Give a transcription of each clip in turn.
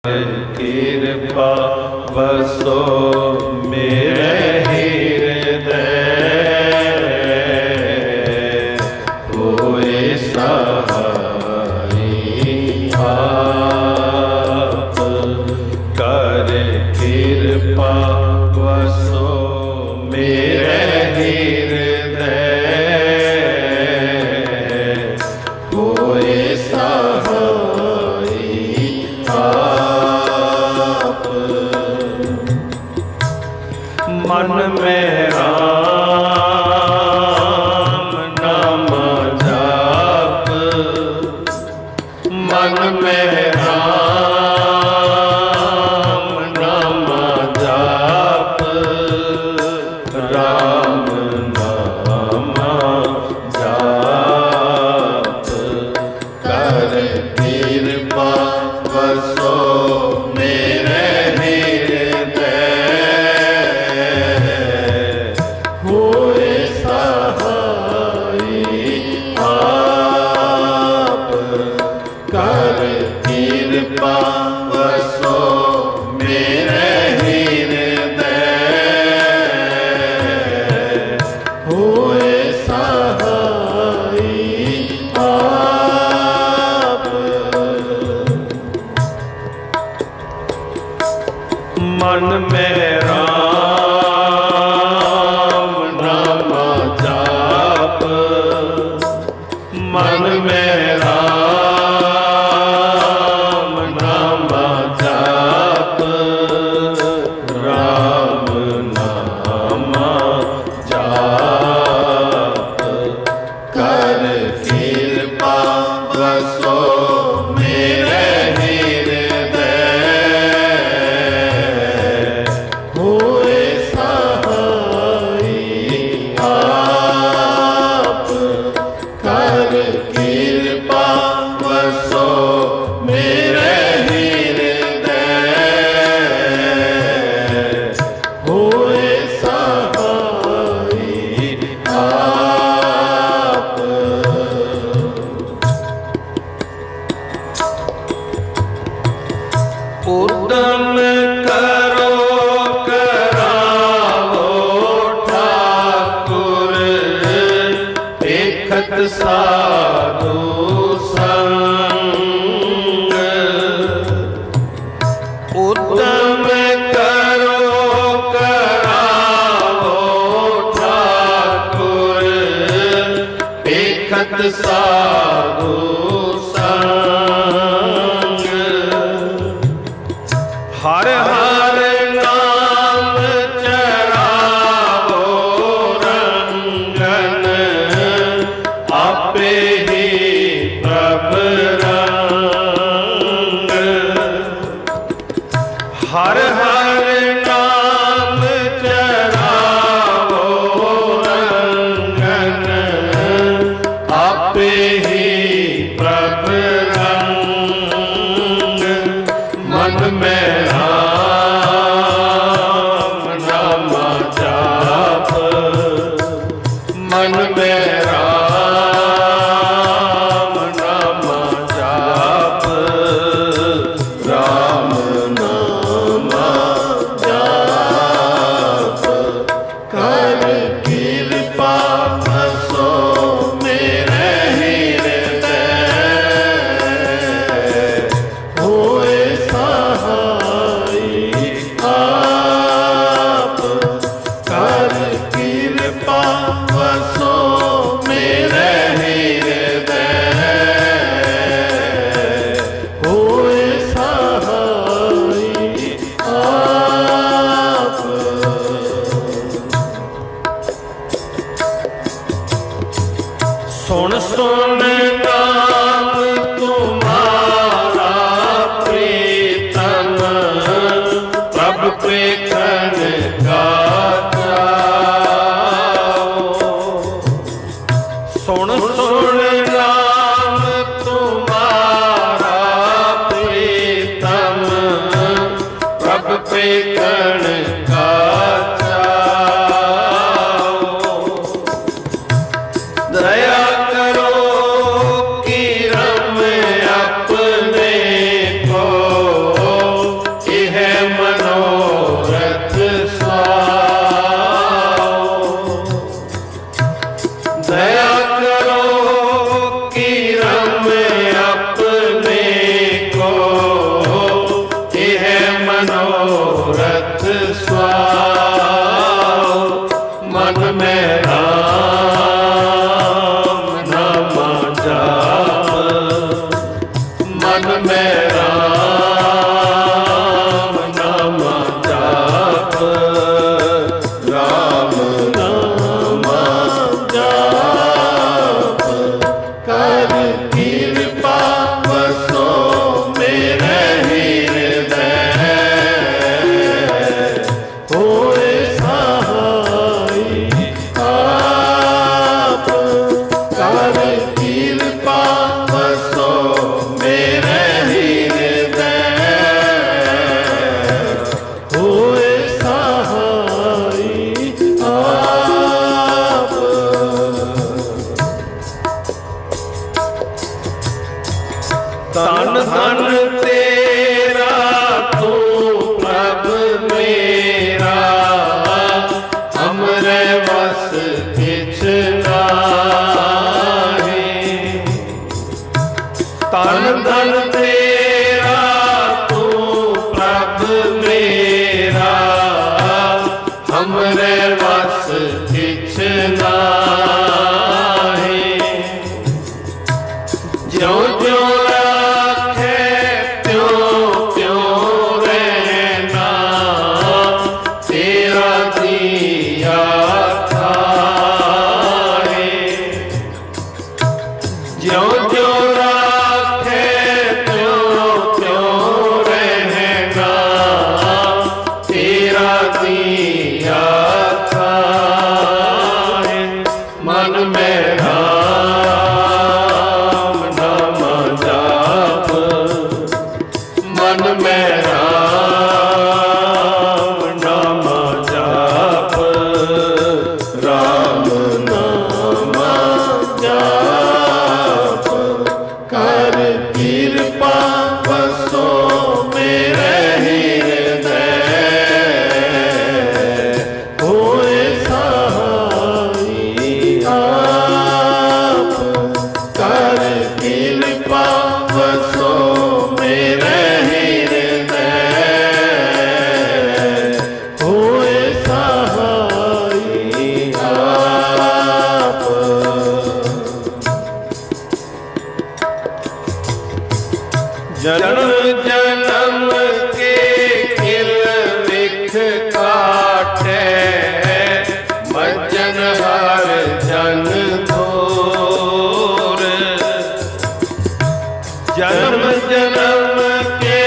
कृपा बसो मेरे हृदय होए सहाई आप कर कृपा बसो मेरे हृदय होए सहाई मन में राम नाम जाप, मन में राम नाम जाप, राम नाम जाप कर कृपा बसो मेरे मन में राम नाम जाप, मन में राम नाम जाप, राम नाम जाप कर कृपा बसो मेरे उद्यम करो करावो ठाकुर देखत साधु संग, उद्यम करो करावो ठाकुर देखत साधु हर हर नाम चरावो रंगन, आपे ही प्रभ रंग। हर हर नाम चरावो रंगन, आपे ही प्रभ रंग। मन में मन में राम नाम जाप, राम नाम जाप कर कृपा बसो मेरे हृदय होए सहाई आप कर कृपा बसो मेरे हृदय होए सहाई आप। सुन सुन नाम तुम्हारा प्रीतम, प्रभ प्रेखन गाता। सुन सुन नाम तुम्हारा प्रीतम, प्रभ प्रेखन गाता। दया करो कि रम अपने को मन में राम नाम जाप, राम नाम जाप। कर कृपा बसो मेरे हृदय, होए सहाई आप। कर कृपा बसो मेरे हृदय, होए सहाई आप। जन्म जन्म के किल विख काटे, मज्जन हर जन थोर। जन्म जन्म के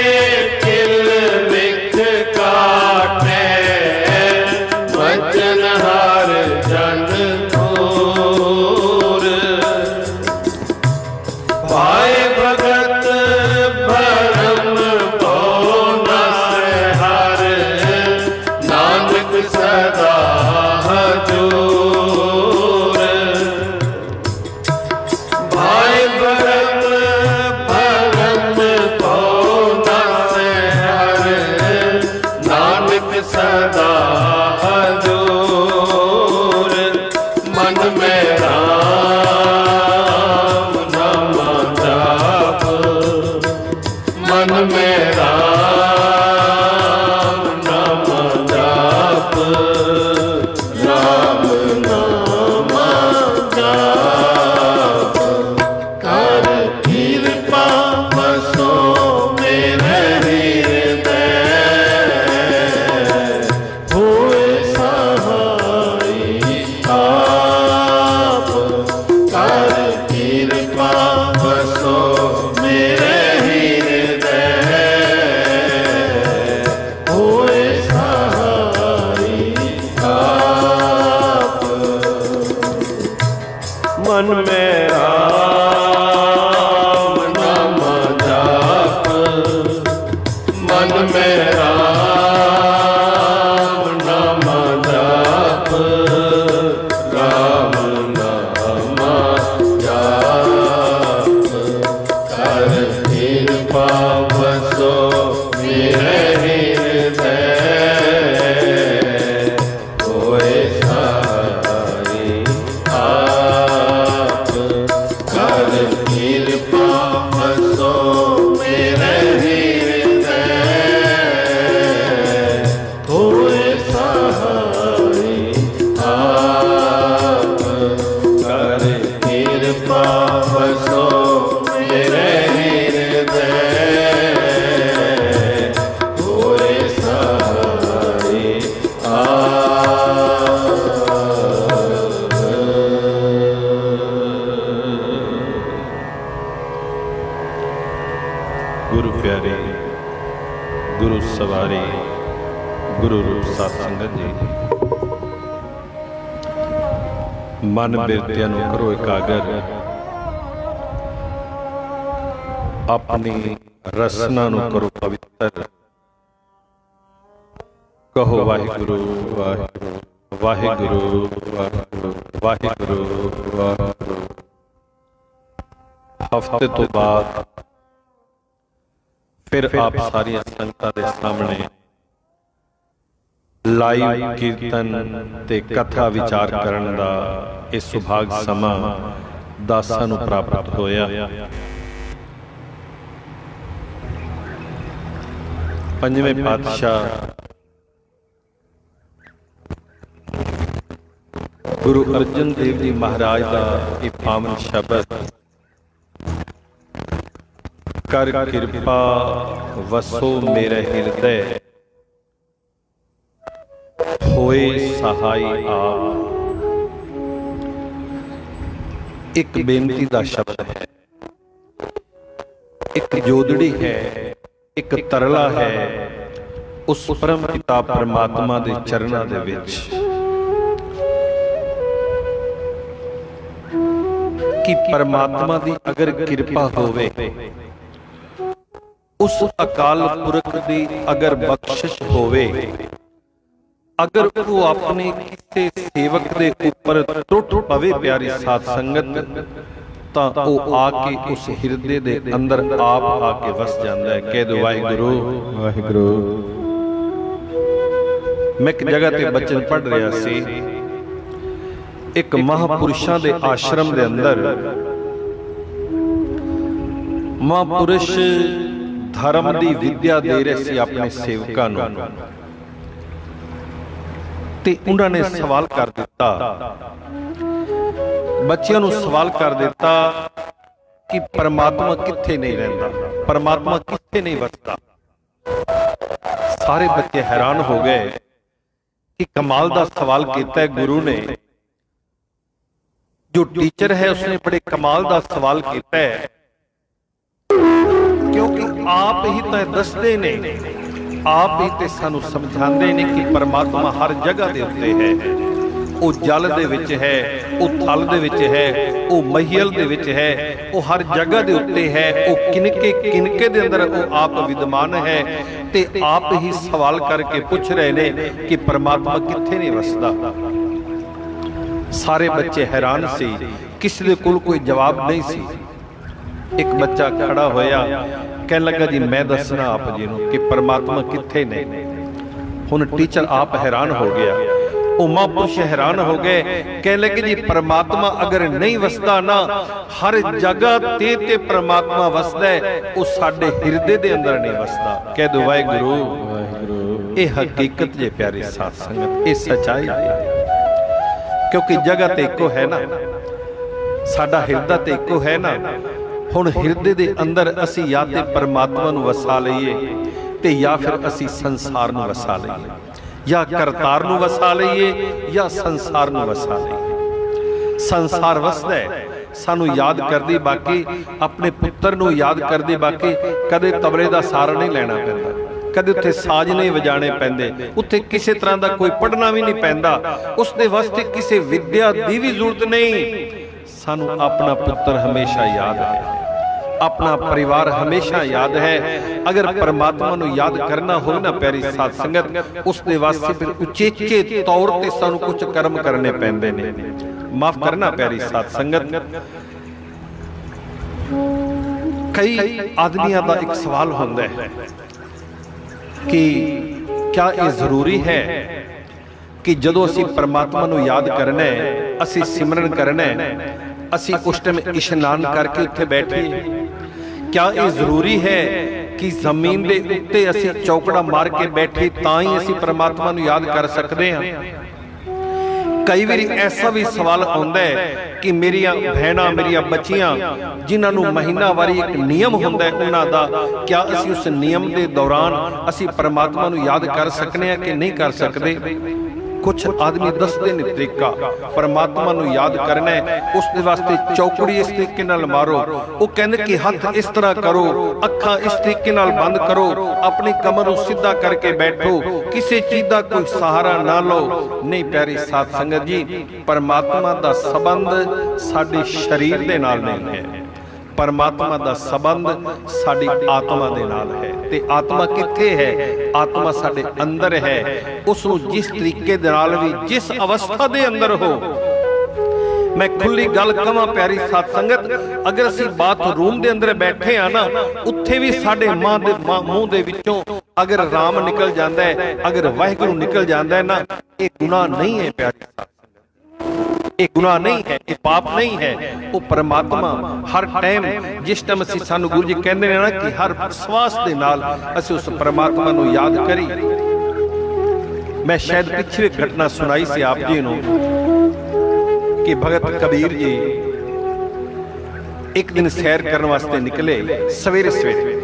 किल विख काटे, मज्जन हर जन थोर। भाई भगत भरम को नसहर, नानक सदा हजूर। भाई भरत भरम को नसहर, नानक सदा हजूर। मन में राम नाम जाप, मन में राम नाम जाप, राम नाम जाप। कर कृपा बसो मेरे हृदय, होए सहाई आप। कर कृपा बसो मेरे हृदय, होए सहाई आप। मन में राम नाम जाप, मन में राम नाम जाप, राम नाम जाप। कर कृपा बसो मेरे हृदय, होए सहाई आप। कर कृपा बसो मेरे हृदय, होए सहाई आप। कर कृपा बसो मेरे हृदय, होए सहाई गुरु प्यारे, गुरु सवारे, गुरु रूप साध संगत जी। मन बिरतिਆਂ ਨੂੰ ਕਰੋ ਇਕਾਗਰ, ਆਪਣੀ ਰਸਨਾ ਨੂੰ ਕਰੋ ਪਵਿੱਤਰ। ਕਹੋ ਵਾਹਿਗੁਰੂ ਵਾਹਿਗੁਰੂ ਵਾਹਿਗੁਰੂ ਵਾਹਿਗੁਰੂ ਵਾਹਿਗੁਰੂ ਵਾਹਿਗੁਰੂ। ਹਫ਼ਤੇ ਤੋਂ ਬਾਅਦ फिर आप सारी संगतां दे सामने लाइव कीर्तन ते कथा विचार करन दा इह सुभाग समा दासां नूं प्राप्त होया। पंजवें पातशाह गुरु अर्जन देव जी महाराज का इह पावन शब्द कर कृपा वसो मेरे हृदय, होए सहाय आप। एक बेनती का शब्द है, एक जोदड़ी है, एक तरला है उस परम पिता परमात्मा के चरणों दे विच कि परमात्मा की अगर कृपा होवे उस अकाल पुरख दी अगर बख्शिश होवे, अगर वो अपने किसी सेवक दे ऊपर टुट पवे प्यारी साध संगत, तां वो आके उस हिरदे दे अंदर आप आके वस जांदा है। कह दो वाहिगुरू वाहिगुरू। मैं एक जगह ते बचन पढ़ रहा सी, एक महापुरुषां दे आश्रम दे अंदर महापुरुष धर्म दी विद्या दे रहे सी अपने सेवकां नूं, ते उन्हां ने सवाल कर दिता, बच्चियां नूं सवाल कर दिता कि परमात्मा कित्थे नहीं रहिंदा, परमात्मा कित्थे नहीं वसदा। सारे बच्चे हैरान हो गए कि कमाल दा सवाल कीता है गुरु ने। जो टीचर है उसने बड़े कमाल दा सवाल कीता है, क्योंकि आप ही तो दसदे ने, आप ही ते सानू समझांदे ने कि परमात्मा हर जगह दे उत्ते है। वो जल दे विच है, वो थल दे विच है, वो महियल दे विच है, वो हर जगह दे उत्ते है, वो किनके किनके दे अंदर वो आप विद्यमान है। ते आप ही सवाल करके पूछ रहे ने कि परमात्मा कित्थे नहीं वसदा। सारे बच्चे हैरान सी, किसी दे कोल कोई जवाब नहीं सी। एक बच्चा खड़ा होया, कहने लगा जी मैं दसना आप जी नूं कि परमात्मा कित्थे ने। हुण टीचर आप हैरान हो गया, वो महापुरुष हैरान हो गए, कहने लगे जी परमात्मा अगर नहीं वसदा ना, हर जगह ते परमात्मा वसदा है, वो साडे हिरदे दे अंदर नहीं वसदा। कह दो वाहिगुरू वाहिगुरू। ये हकीकत जे प्यारी साध संगत, ये सच्चाई है, क्योंकि जगह ते इको है ना, साडा हिरदा ते इको है ना। हुण हिरदे दे अंदर असी या ते परमात्मा नूं वसा लईए ते या फिर असी संसार नूं वसा लईए, या करतार नूं वसा लईए या संसार नूं वसा लईए। संसार वसदा है, सानू याद करदी बाकी, अपने पुत्तर नूं याद करदी बाकी, कदे तबले दा सहारा नहीं लेना पैंदा, कदे उत्थे साज नहीं वजाने पैंदे, उत्थे किसी तरह का कोई पढ़ना भी नहीं पैंदा, उसदे वास्ते किसी विद्या दी भी जरूरत नहीं। सानू अपना पुत्र हमेशा याद है, अपना परिवार हमेशा याद है। अगर परमात्मा नूं याद करना हो ना प्यारी साध संगत, उसदे वास्ते फिर उचेचे तौर ते सानू कुछ कर्म करने पैंदे ने। माफ करना प्यारी साध संगत, कई आदमियों का एक सवाल होता है कि क्या ये जरूरी है कि जदों असी परमात्मा नूं याद करना है, असी सिमरन करना है, असी उस टाइम इशनान करके उत्थे बैठिए? क्या ये जरूरी है कि जमीन दे उत्ते असी चौकड़ा मार के बैठे तां ही असी परमात्मा नूं याद कर सकते हैं? कई बार ऐसा भी सवाल आता है कि मेरिया भैणां, मेरिया बच्चियां जिन्हां नूं महीनावारी एक नियम हुंदा है उन्हां दा, क्या असी उस नियम दे दौरान असी परमात्मा नूं याद कर सकते हैं कि नहीं कर सकते? कुछ आदमी दसदे ने तरीका परमात्मा नूं याद करना है, उसके वास्ते चौकड़ी इस तरीके नाल मारो। वो कहंदे कि हाथ इस तरह करो, अखां इस तरीके नाल बंद करो, अपनी कमर नूं सीधा करके बैठो, किसी चीज का कोई सहारा ना लो। नहीं प्यारी साध संगत जी, परमात्मा दा संबंध साडे शरीर दे नाल नहीं है, परमात्मा दा संबंध साडी आत्मा दे नाल है। ते आत्मा कित्थे है? आत्मा साडे अंदर है। उसनूं जिस तरीके दे नाल भी, जिस अवस्था दे अंदर हो, मैं खुली गल कहां प्यारी साध संगत, अगर असीं बाथरूम दे अंदर बैठे आ ना, उत्थे भी साडे मां दे मूंह दे विचों अगर राम निकल जांदा है, अगर वाहिगुरू निकल जांदा है ना, ये गुनाह नहीं है प्यारी साध संगत, ये गुनाह नहीं है, ये पाप नहीं है। वो परमात्मा हर टाइम, जिस टाइम असीं सानू गुरु जी कहंदे ने ना कि हर श्वास दे नाल असीं उस परमात्मा नूं याद करी। मैं शायद पिछले घटना सुनाई सी आप जी नूं कि भगत कबीर जी एक दिन सैर करने वास्ते निकले, सवेरे सवेरे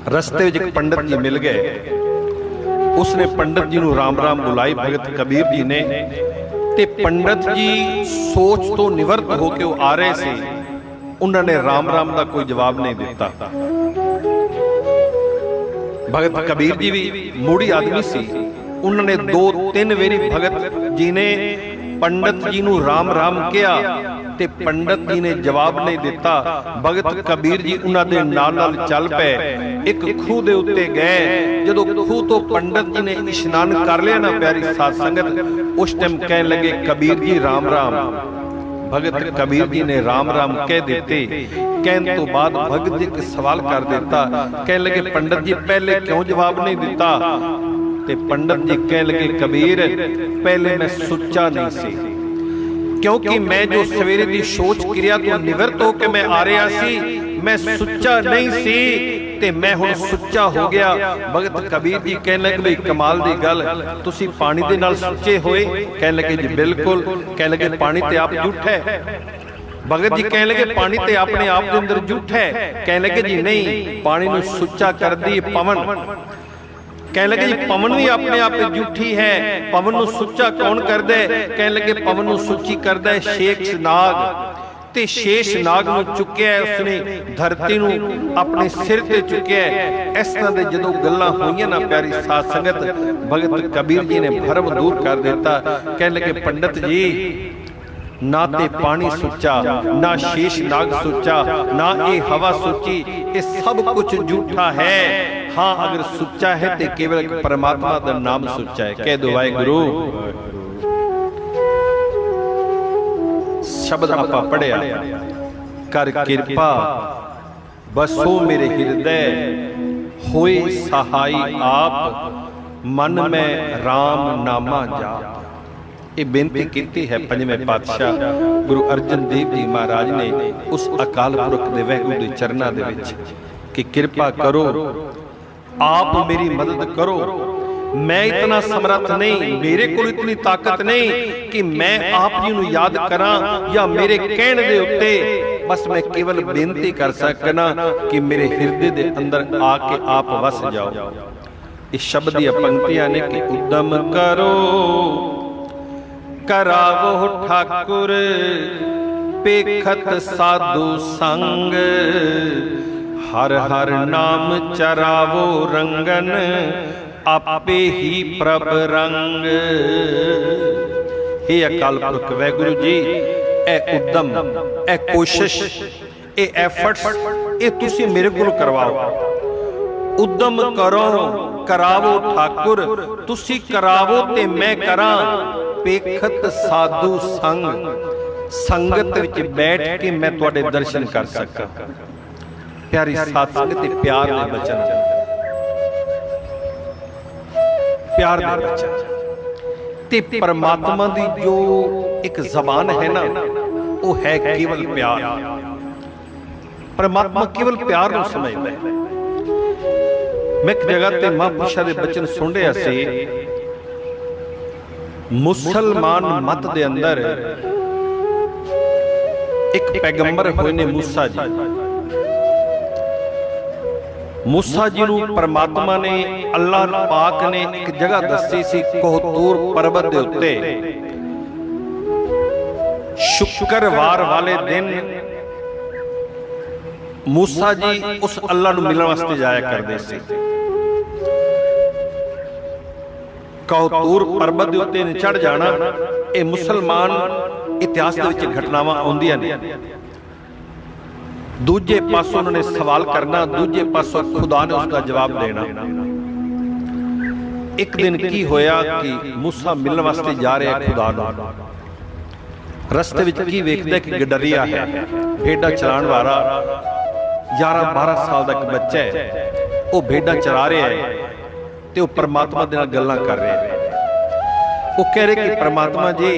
रस्ते विच एक पंडित जी मिल गए। उसने पंडित जी नूं राम राम बुलाई भगत कबीर जी ने, ते पंडित जी सोच तो निवृत्त होके वो आ रहे थे, उन्होंने राम राम का कोई जवाब नहीं दिता। भगत कबीर जी भी मूड़ी आदमी सी, उन्होंने 2-3 वेरी भगत जी ने पंडित जी नूं राम राम किया, ਤੇ ਪੰਡਤ ਜੀ ਨੇ ਜਵਾਬ ਨਹੀਂ ਦਿੱਤਾ। ਭਗਤ ਕਬੀਰ ਜੀ ਉਹਨਾਂ ਦੇ ਨਾਲ ਨਾਲ ਚੱਲ ਪਏ। ਇੱਕ ਖੂਹ ਦੇ ਉੱਤੇ ਗਏ। ਜਦੋਂ ਖੂਹ ਤੋਂ ਪੰਡਤ ਜੀ ਨੇ ਇਸ਼ਨਾਨ ਕਰ ਲਿਆ ਨਾ ਪਿਆਰੀ ਸਾਧ ਸੰਗਤ, ਉਸ ਟਾਈਮ ਕਹਿਣ ਲੱਗੇ ਕਬੀਰ ਜੀ ਰਾਮ ਰਾਮ। ਭਗਤ ਕਬੀਰ ਜੀ ਨੇ ਰਾਮ ਰਾਮ ਕਹਿ ਦਿੱਤੇ। ਕਹਿਣ ਤੋਂ ਬਾਅਦ ਭਗਤ ਜੀ ਇੱਕ ਸਵਾਲ ਕਰ ਦਿੱਤਾ। ਕਹਿਣ ਲੱਗੇ ਪੰਡਤ ਜੀ ਪਹਿਲੇ ਕਿਉਂ ਜਵਾਬ ਨਹੀਂ ਦਿੱਤਾ? ਤੇ ਪੰਡਤ ਜੀ ਕਹਿਣ ਲੱਗੇ ਕਬੀਰ ਪਹਿਲੇ ਮੈਂ ਸੁੱਚਾ ਨਹੀਂ ਸੀ, ਕਿਉਂਕਿ ਮੈਂ ਜੋ ਸਵੇਰੇ ਦੀ ਸੋਚ ਕਿਰਿਆ ਤੋਂ ਨਿਵਰਤ ਹੋ ਕੇ ਮੈਂ ਆ ਰਿਹਾ ਸੀ, ਮੈਂ ਸੁੱਚਾ ਨਹੀਂ ਸੀ ਤੇ ਮੈਂ ਹੁਣ ਸੁੱਚਾ ਹੋ ਗਿਆ। ਭਗਤ ਕਬੀਰ ਜੀ ਕਹਿਣ ਲੱਗੇ ਬਈ ਕਮਾਲ ਦੀ ਗੱਲ, ਤੁਸੀਂ ਪਾਣੀ ਦੇ ਨਾਲ ਸੁੱਚੇ ਹੋਏ? ਕਹਿਣ ਲੱਗੇ ਜੀ ਬਿਲਕੁਲ। ਕਹਿਣ ਲੱਗੇ ਪਾਣੀ ਤੇ ਆਪ ਝੂਠਾ ਹੈ? ਭਗਤ ਜੀ ਕਹਿਣ ਲੱਗੇ ਪਾਣੀ ਤੇ ਆਪਣੇ ਆਪ ਦੇ ਅੰਦਰ ਝੂਠਾ ਹੈ? ਕਹਿਣ ਲੱਗੇ ਜੀ ਨਹੀਂ, ਪਾਣੀ ਨੂੰ ਸੁੱਚਾ ਕਰਦੀ ਪਵਨ। ਕਹਿਣ ਲੱਗੇ ਜੀ ਪਵਨ ਵੀ ਆਪਣੇ ਆਪ ਝੂਠੀ ਹੈ, ਪਵਨ ਨੂੰ ਸੁੱਚਾ ਕੌਣ ਕਰਦਾ ਹੈ? ਕਹਿਣ ਲੱਗੇ ਪਵਨ ਨੂੰ ਸੁੱਚੀ ਕਰਦਾ ਹੈ ਸ਼ੇਸ਼ ਨਾਗ। ਤੇ ਸ਼ੇਸ਼ ਨਾਗ ਨੂੰ ਚੁੱਕਿਆ ਉਸਨੇ, ਧਰਤੀ ਨੂੰ ਆਪਣੇ ਸਿਰ ਤੇ ਚੁੱਕਿਆ। ਇਸ ਤਰ੍ਹਾਂ ਦੇ ਜਦੋਂ ਗੱਲਾਂ ਹੋਈਆਂ ਨਾ ਪਿਆਰੀ ਸਾਧ ਸੰਗਤ, ਭਗਤ ਕਬੀਰ ਜੀ ਨੇ ਭਰਮ ਦੂਰ ਕਰ ਦਿੱਤਾ। ਕਹਿਣ ਲੱਗੇ ਪੰਡਤ ਜੀ ਨਾ ਤੇ ਪਾਣੀ ਸੁੱਚਾ, ਨਾ ਸ਼ੇਸ਼ ਨਾਗ ਸੁੱਚਾ, ਨਾ ਇਹ ਹਵਾ ਸੁੱਚੀ, ਇਹ ਸਭ ਕੁਝ ਝੂਠਾ ਹੈ। हाँ अगर सुच्चा है तो केवल परमात्मा का नाम सुच्चा है। कह दो वाहिगुरु। शब्द आपा पढ़िया, कर कृपा बसो मेरे हृदय, होए सहाई आप, मन में राम नामा जाप। ये बेनती की है पंजवें पातशाह गुरु अर्जन देव जी महाराज ने उस अकाल पुरख दे वाहिगुरु दे चरनां दे विच कि कृपा करो, आप मेरी मदद करो। मैं इतना समर्थ नहीं, मेरे को इतनी ताकत नहीं कि मैं आप जी नूं याद करा या मेरे कहने दे उत्ते, बस मैं केवल बेनती कर सकना कि मेरे हृदय दे अंदर आके आप वस जाओ। इस शब्द दी पंक्तियां ने कि उद्यम करो करावो ठाकुर, पेखत साधु संग, हर हर नाम चरावो रंगन, आपे ही प्रभ रंग। हे अकाल पुरख वाहिगुरु जी, ए उद्यम, ए कोशिश, ए एफर्ट्स, ए तुसी मेरे कोल करवाओ। उद्यम करो करावो ठाकुर, तुसी करावो ते मैं करा। पेखत साधु संग, संगत विच बैठ के मैं तुहाडे दर्शन कर सकां। प्यारी साध संगत ते प्यार दे बचन, प्यार दे बचन ते परमात्मा दी जो एक जबान है ना, वो है केवल प्यार। परमात्मा केवल प्यार नूं समझदा है। मैं एक जगह ते महापुरुषां दे बचन सुन रहा सी, मुसलमान मत दे अंदर एक पैगंबर होए ने मूसा जी। मूसा जी नूं परमात्मा ने, अल्लाह पाक ने एक जगह दसी सी कोहतूर पर्वत दे उत्ते। शुक्रवार वाले दिन मूसा जी उस अल्लाह नूं मिलण वास्ते जाया करदे सी। कोहतूर पर्वत दे उत्ते चढ़ जाना, ये मुसलमान इतिहास दे विच घटनावां आउंदियां ने। दूजे पासों उन्होंने सवाल करना, दूजे पासों खुदा ने उसका जवाब देना। एक दिन की होया कि मूसा मिलने वास्ते जा रहा है खुदा नूं। रस्ते विच की वेखदा कि गडरिया है, भेड़ा चराण वाला 11-12 साल का एक बच्चा है, वो भेड़ा चरा रहा है ते वो परमात्मा दे नाल गल्लां कर रहा है। वो कह रहे कि परमात्मा जी,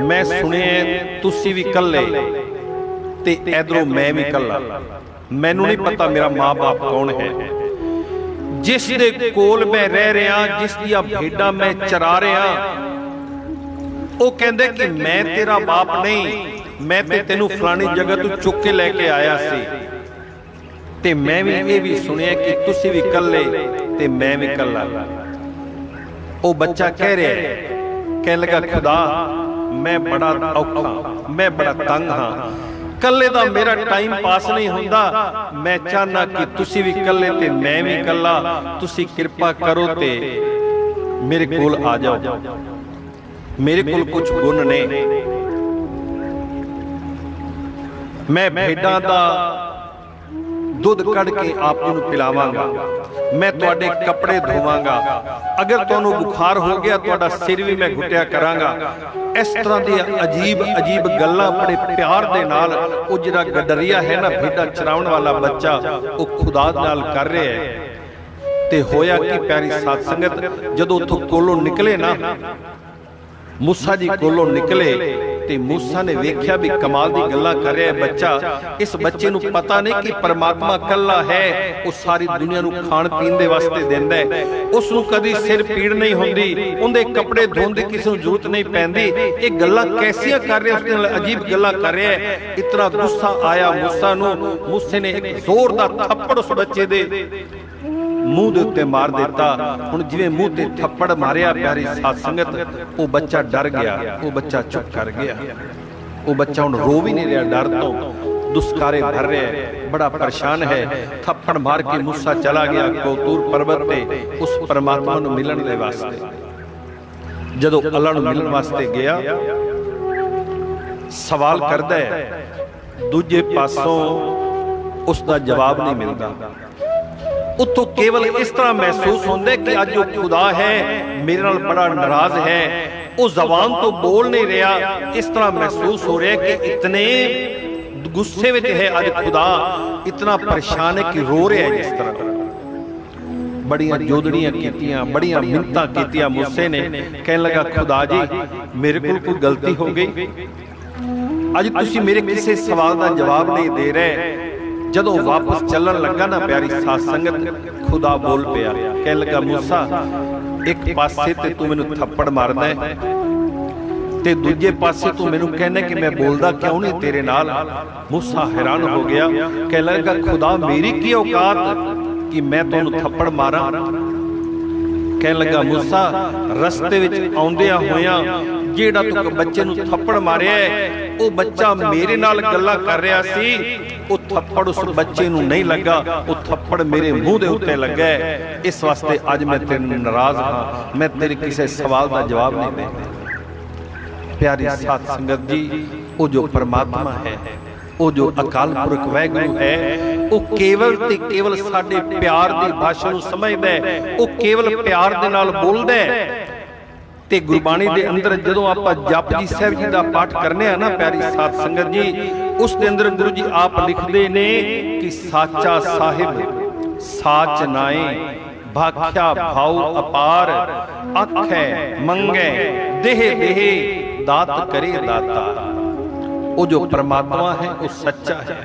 मैं सुनिया तुसी भी कल्ले ते इधरों मैं भी कला, मैनू नहीं पता मेरा माँ बाप कौन है। जिस दे कोल मैं रह रहा, जिस दियां भेडां मैं चरा रहा, वो कहंदे कि मैं तेरा बाप नहीं, मैं ते तेनू फलानी जगह तू चुक के लेके आया सी। ते मैं भी ये भी सुनिया कि तुसी भी कल्ले ते मैं भी कला। वो बच्चा कह रहा है, कह लगा खुदा मैं बड़ा औखा, मैं बड़ा तंग हाँ, कल्ले दा मेरा टाइम पास नहीं हुंदा। मैं चाहना कि तुसी भी कल्ले ते मैं भी कला, तुसी कृपा करो ते मेरे कोल आ जाओ। मेरे कोल कुछ गुण ने, मैं भेडां दा दुध कढ़ के आप जी नूं पिलावांगा, मैं तुहाडे कपड़े धोवांगा, अगर तुहानूं बुखार हो गया तुहाडा सिर भी मैं घुटिया करांगा। इस तरह दी अजीब अजीब गल्लां बड़े प्यार दे नाल वो जिहड़ा गडरिया है ना, भेडां चराउण वाला बच्चा, वो खुदा नाल कर रहा है। ते होया कि प्यारी साध संगत, जदों उत्थों कोलों निकले ना, मूसा जी कोलों निकले ते मूसा ने वेख्या भी कमाल दी गल्लां कर रहा है बच्चा। इस बच्चे नूं पता नहीं कि परमात्मा कल्ला है, वो सारी दुनिया नूं खाण पीण दे वास्ते दिंदा है। उस नूं कदी सिर पीड़ नहीं हुंदी, उहदे कपड़े धोण दी किसी नूं जरूरत नहीं पैंदी। ये गल्लां कैसियां कर रहा है, उसदे नाल अजीब गल्लां कर रहा है। इतना गुस्सा आया मूसा नूं, मूसे ने एक जोरदार थप्पड़ उस बच्चे दे मूँह दे उत्ते मार दिता। हुण जिवें मूँह ते थप्पड़ मारिया प्यारी साध संगत, वो बच्चा डर गया, वो बच्चा चुप कर गया। वो बच्चा हुण रो भी नहीं रहा, डर तो दुस्कारे भर रहा है, बड़ा परेशान है। थप्पड़ मार के मूसा चला गया कोतूर पर्वत पे उस परमात्मा नूं मिलण दे वास्ते। जदों अल्लाह नूं मिलण वास्ते गया, सवाल करदा है, दूजे पासों उसका जवाब नहीं मिलता। उत्तों केवल इस तरह महसूस होंदा है कि अज जो खुदा है मेरे नाल बड़ा नाराज है, वो जबान तो बोल नहीं रहा। इस तरह महसूस हो रहा है कि इतने गुस्से में है अज खुदा, इतना परेशान है कि रो रहा है। जिस तरह बड़ियां जोदड़ियां कीतियां, बड़ियां मिन्नतां कीतियां मूसे ने, कहने लगा खुदा जी मेरे कोल कोई गलती हो गई, अज तुसीं मेरे किसी सवाल का जवाब नहीं दे रहे। जदों वापस चलन लगा ना प्यारी साध संगत, खुदा बोल पिया, कह लगा मूसा एक पासे ते तू मैनू थप्पड़ मारदा है ते दूजे पासे तू मैनू कहना कि मैं बोलदा क्यों नहीं तेरे नाल। मूसा हैरान हो गया, कह लगा खुदा मेरी की औकात कि मैं तुहानू थप्पड़ मारा। कह लगा मूसा रस्ते विच आउंदियां होइयां जेड़ा तू बच्चे नू थप्पड़ मारिया है, वो बच्चा मेरे नाल गल्लां कर रहा सी, वो थप्पड़ उस बच्चे नू नहीं लगा, वो थप्पड़ मेरे मुंह दे उत्ते लगा है। इस वास्ते अज मैं तेरे नाराज हाँ, मैं तेरे किसी सवाल का जवाब नहीं दे। प्यारी साध संगत जी, वो जो परमात्मा है, वो जो अकाल पुरख वाहिगुरू है, वो केवल ते केवल साडे प्यार दी भाषा नू समझदा है, वो केवल प्यार दे नाल बोलदा है। ते गुरबाणी दे अंदर जदों आपां जपजी साहिब जी दा पाठ करने आ ना प्यारी साध संगत जी, उस दे अंदर गुरु जी आप लिखदे ने कि साचा साहिब साच नाए, भाख्या भाव अपार, आखै मंगै देह देह दात करे दाता। वो जो परमात्मा है वो सच्चा है,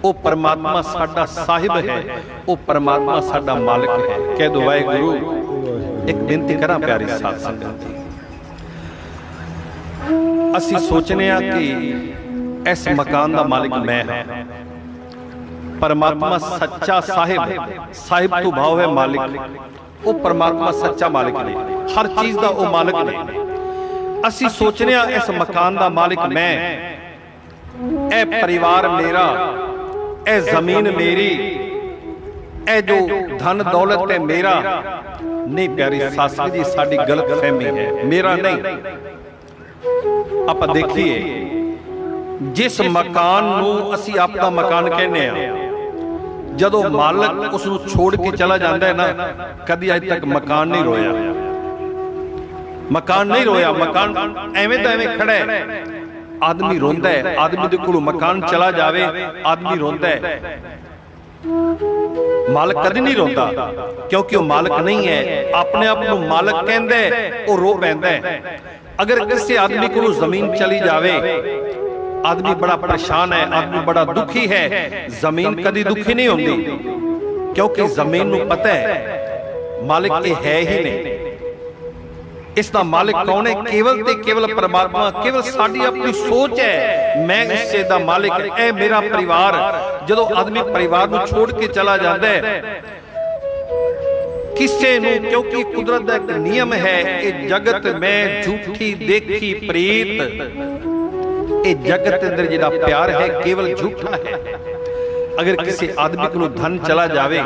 वो परमात्मा साडा साहिब है, वो परमात्मा साडा मालिक है। कह दो वाहिगुरू। एक बेनती करा प्यारी साध संगत, असी सोचने कि इस मकान का मालिक मैं हाँ, परमात्मा सच्चा साहिब, साहिब तो भाव है मालिक, वो परमात्मा सच्चा मालिक ने, हर चीज का वो मालिक ने। असी सोचने इस मकान का मालिक मैं, ए परिवार मेरा, ए जमीन मेरी, ए जो धन दौलत है मेरा। नहीं प्यारी साध संगत जी, साडी गलत फहमी है, मेरा नहीं। आप देखिए जिस मकान नू असी अपना मकान कहने आ, जदों मालिक उसनू छोड़ के चला जाता है ना, कदी अज तक मकान नहीं रोया, मकान नहीं रोया। मकान एवें दा एवें खड़ा है, आदमी रोंदा है, आदमी दे कोलों मकान चला जावे आदमी रोंदा है, मालिक कदी नहीं रोंदा, क्योंकि वो मालिक नहीं है। अपने आप को मालिक कहंदा है, वो रो पैंदा है। अगर किसी आदमी को जमीन चली जावे, आदमी बड़ा परेशान है, आदमी बड़ा दुखी है। जमीन कदी दुखी नहीं होती, क्योंकि जमीन नूं पता है मालिक ये है ही नहीं। इसका मालिक कौन है? केवल ते केवल परमात्मा। केवल साडी अपनी सोच है मैं इस चीज दा मालिक, ए मेरा परिवार। जदों आदमी परिवार नूं छोड़ के चला जाता है किसे नूं, क्योंकि कुदरत दा एक नियम है, ये जगत में झूठी देखी प्रीत, ये जगत के अंदर जिहड़ा प्यार है केवल झूठा है। अगर किसी आदमी को धन चला जावे,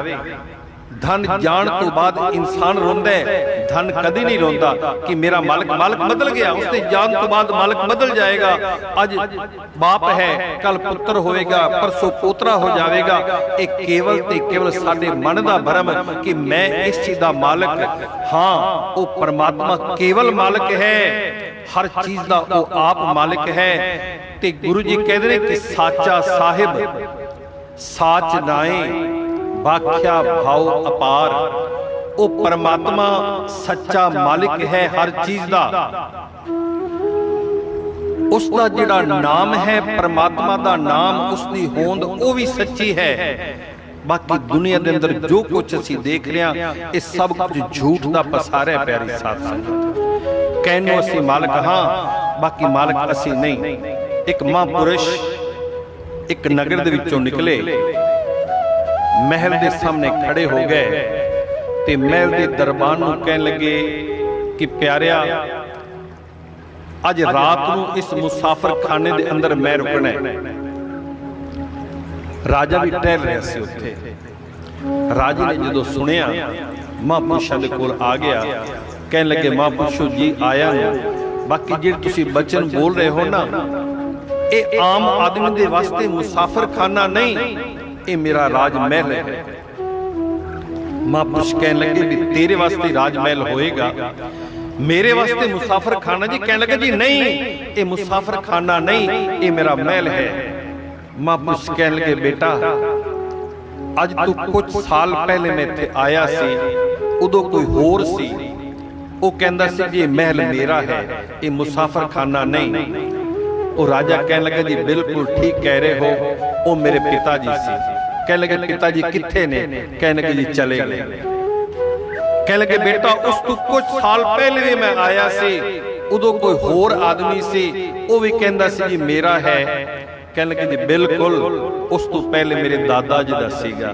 धन जान तो बाद इंसान रोंदा है, धन कदी नहीं रोंदा कि मेरा मालक बदल गया। उसने जान तो बाद मालक बदल जाएगा। आज बाप है, कल पुत्र होएगा, परसों पोतरा हो जाएगा। एक केवल ते केवल साडे मन दा भरम कि मैं इस चीज दा मालक हाँ। वो परमात्मा केवल मालक है, हर चीज दा वो आप मालिक है। ते गुरु जी कहते हैं कि साचा साहिब साच नाए बाख्या भाव अपार। वो परमात्मा सच्चा मालिक है हर चीज दा। उसका जिहड़ा नाम है परमात्मा दा नाम, उसकी होंद वो भी सच्ची है। बाकी दुनिया के अंदर जो कुछ असी देख रहे हैं ये सब कुछ झूठ का पसारा है। प्यारी साथ संगत, कहनो असी मालक हाँ, बाकी मालक असी नहीं। एक महापुरुष एक नगर दे विचों निकले, महल के सामने खड़े हो गए ते महल के दरबान नूं कहन लगे कि प्यारिया अज रात नूं इस मुसाफर खाने के अंदर मैं रुकना है। राजा भी टहल रहा सी उत्थे। राजे ने जदों सुनिया महापुरुषां दे कोल आ गया, कहन लगे महापुरुषो जी आया हूं, बाकी जिहड़े तुसीं बचन बोल रहे हो ना ये आम आदमी दे वास्ते मुसाफर खाना नहीं, ये मेरा राजमहल है। महापुरुष कहने लगे भी तेरे वास्ते राजमहल होएगा, मेरे वास्ते मुसाफर खाना। जी कहने लगे जी नहीं, ये मुसाफर खाना नहीं, ये मेरा महल है। महापुरुष कहने लगे बेटा अज तू कुछ साल पहले मैं इत्थे आया सी, उदों कोई होर सी, वो कहंदा सी जी महल मेरा है, ये मुसाफर खाना नहीं। वो राजा कहने लगा जी बिल्कुल ठीक कह रहे हो, वो मेरे पिताजी सी। कहने लगे पिताजी किथे ने? कहने लगे जी चले गए। कहने लगे बेटा उस तो कुछ साल पहले भी मैं आया सी, उदों कोई होर आदमी सी, वो भी कहंदा सी जी मेरा है। कहने लगे जी बिल्कुल उस तो पहले मेरे दादा जी दा सीगा।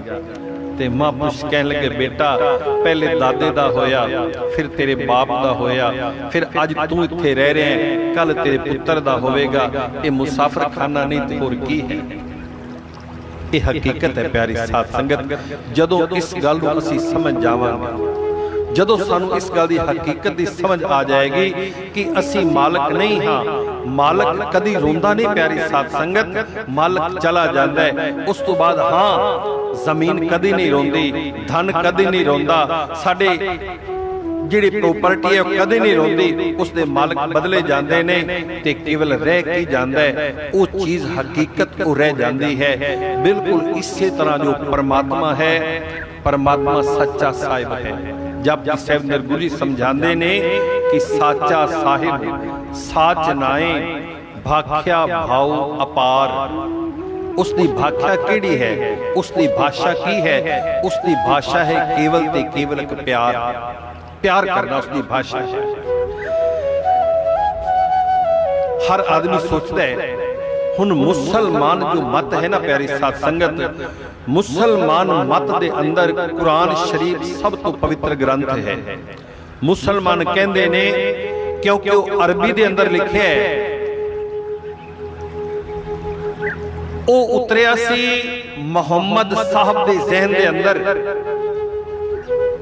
ते महापुरुष कहने लगे बेटा पहले दादे दा होया, फिर तेरे बाप दा होया, फिर अज तू इत्थे रह रहे हैं, कल तेरे पुत्र दा होवेगा। ये मुसाफर खाना नहीं ते होर की है? ये हकीकत है प्यारी साथ संगत। जदों इस गल नूं असीं समझ जावांगे, जदों सानू इस गल दी हकीकत दी समझ आ जाएगी कि असीं मालक नहीं हाँ। मालक कदी रोंदा नहीं प्यारी साथ संगत, मालक चला जाता है। उस तो बाद हाँ जमीन कदी नहीं रोंदी, धन कदी नहीं रोंदा, साडे जिहड़ी प्रॉपर्टी है कदी नहीं रोंदी, उसके मालक बदले जाते ने ते केवल रह के जाता है, वो चीज हकीकत को रह जाती है। बिल्कुल इसी तरह जो परमात्मा है, परमात्मा सच्चा साहिब है। जब साहिब गुरु जी समझाते ने कि साचा साहिब साच नाए भाख्या भाव अपार। उसकी भाख्या केड़ी है? उसकी भाषा की है? उसकी भाषा है केवल ते केवल एक प्यार, प्यार करना उसकी भाषा है। हर आदमी सोचता है हुन मुसलमान जो मत है ना प्यारी साथ संगत, मुसलमान मत दे अंदर कुरान शरीफ सब तो पवित्र ग्रंथ है। मुसलमान कहंदे ने क्योंकि वो अरबी दे अंदर लिखे है, वो उतरिया सी मुहम्मद साहब दे ज़हन दे अंदर,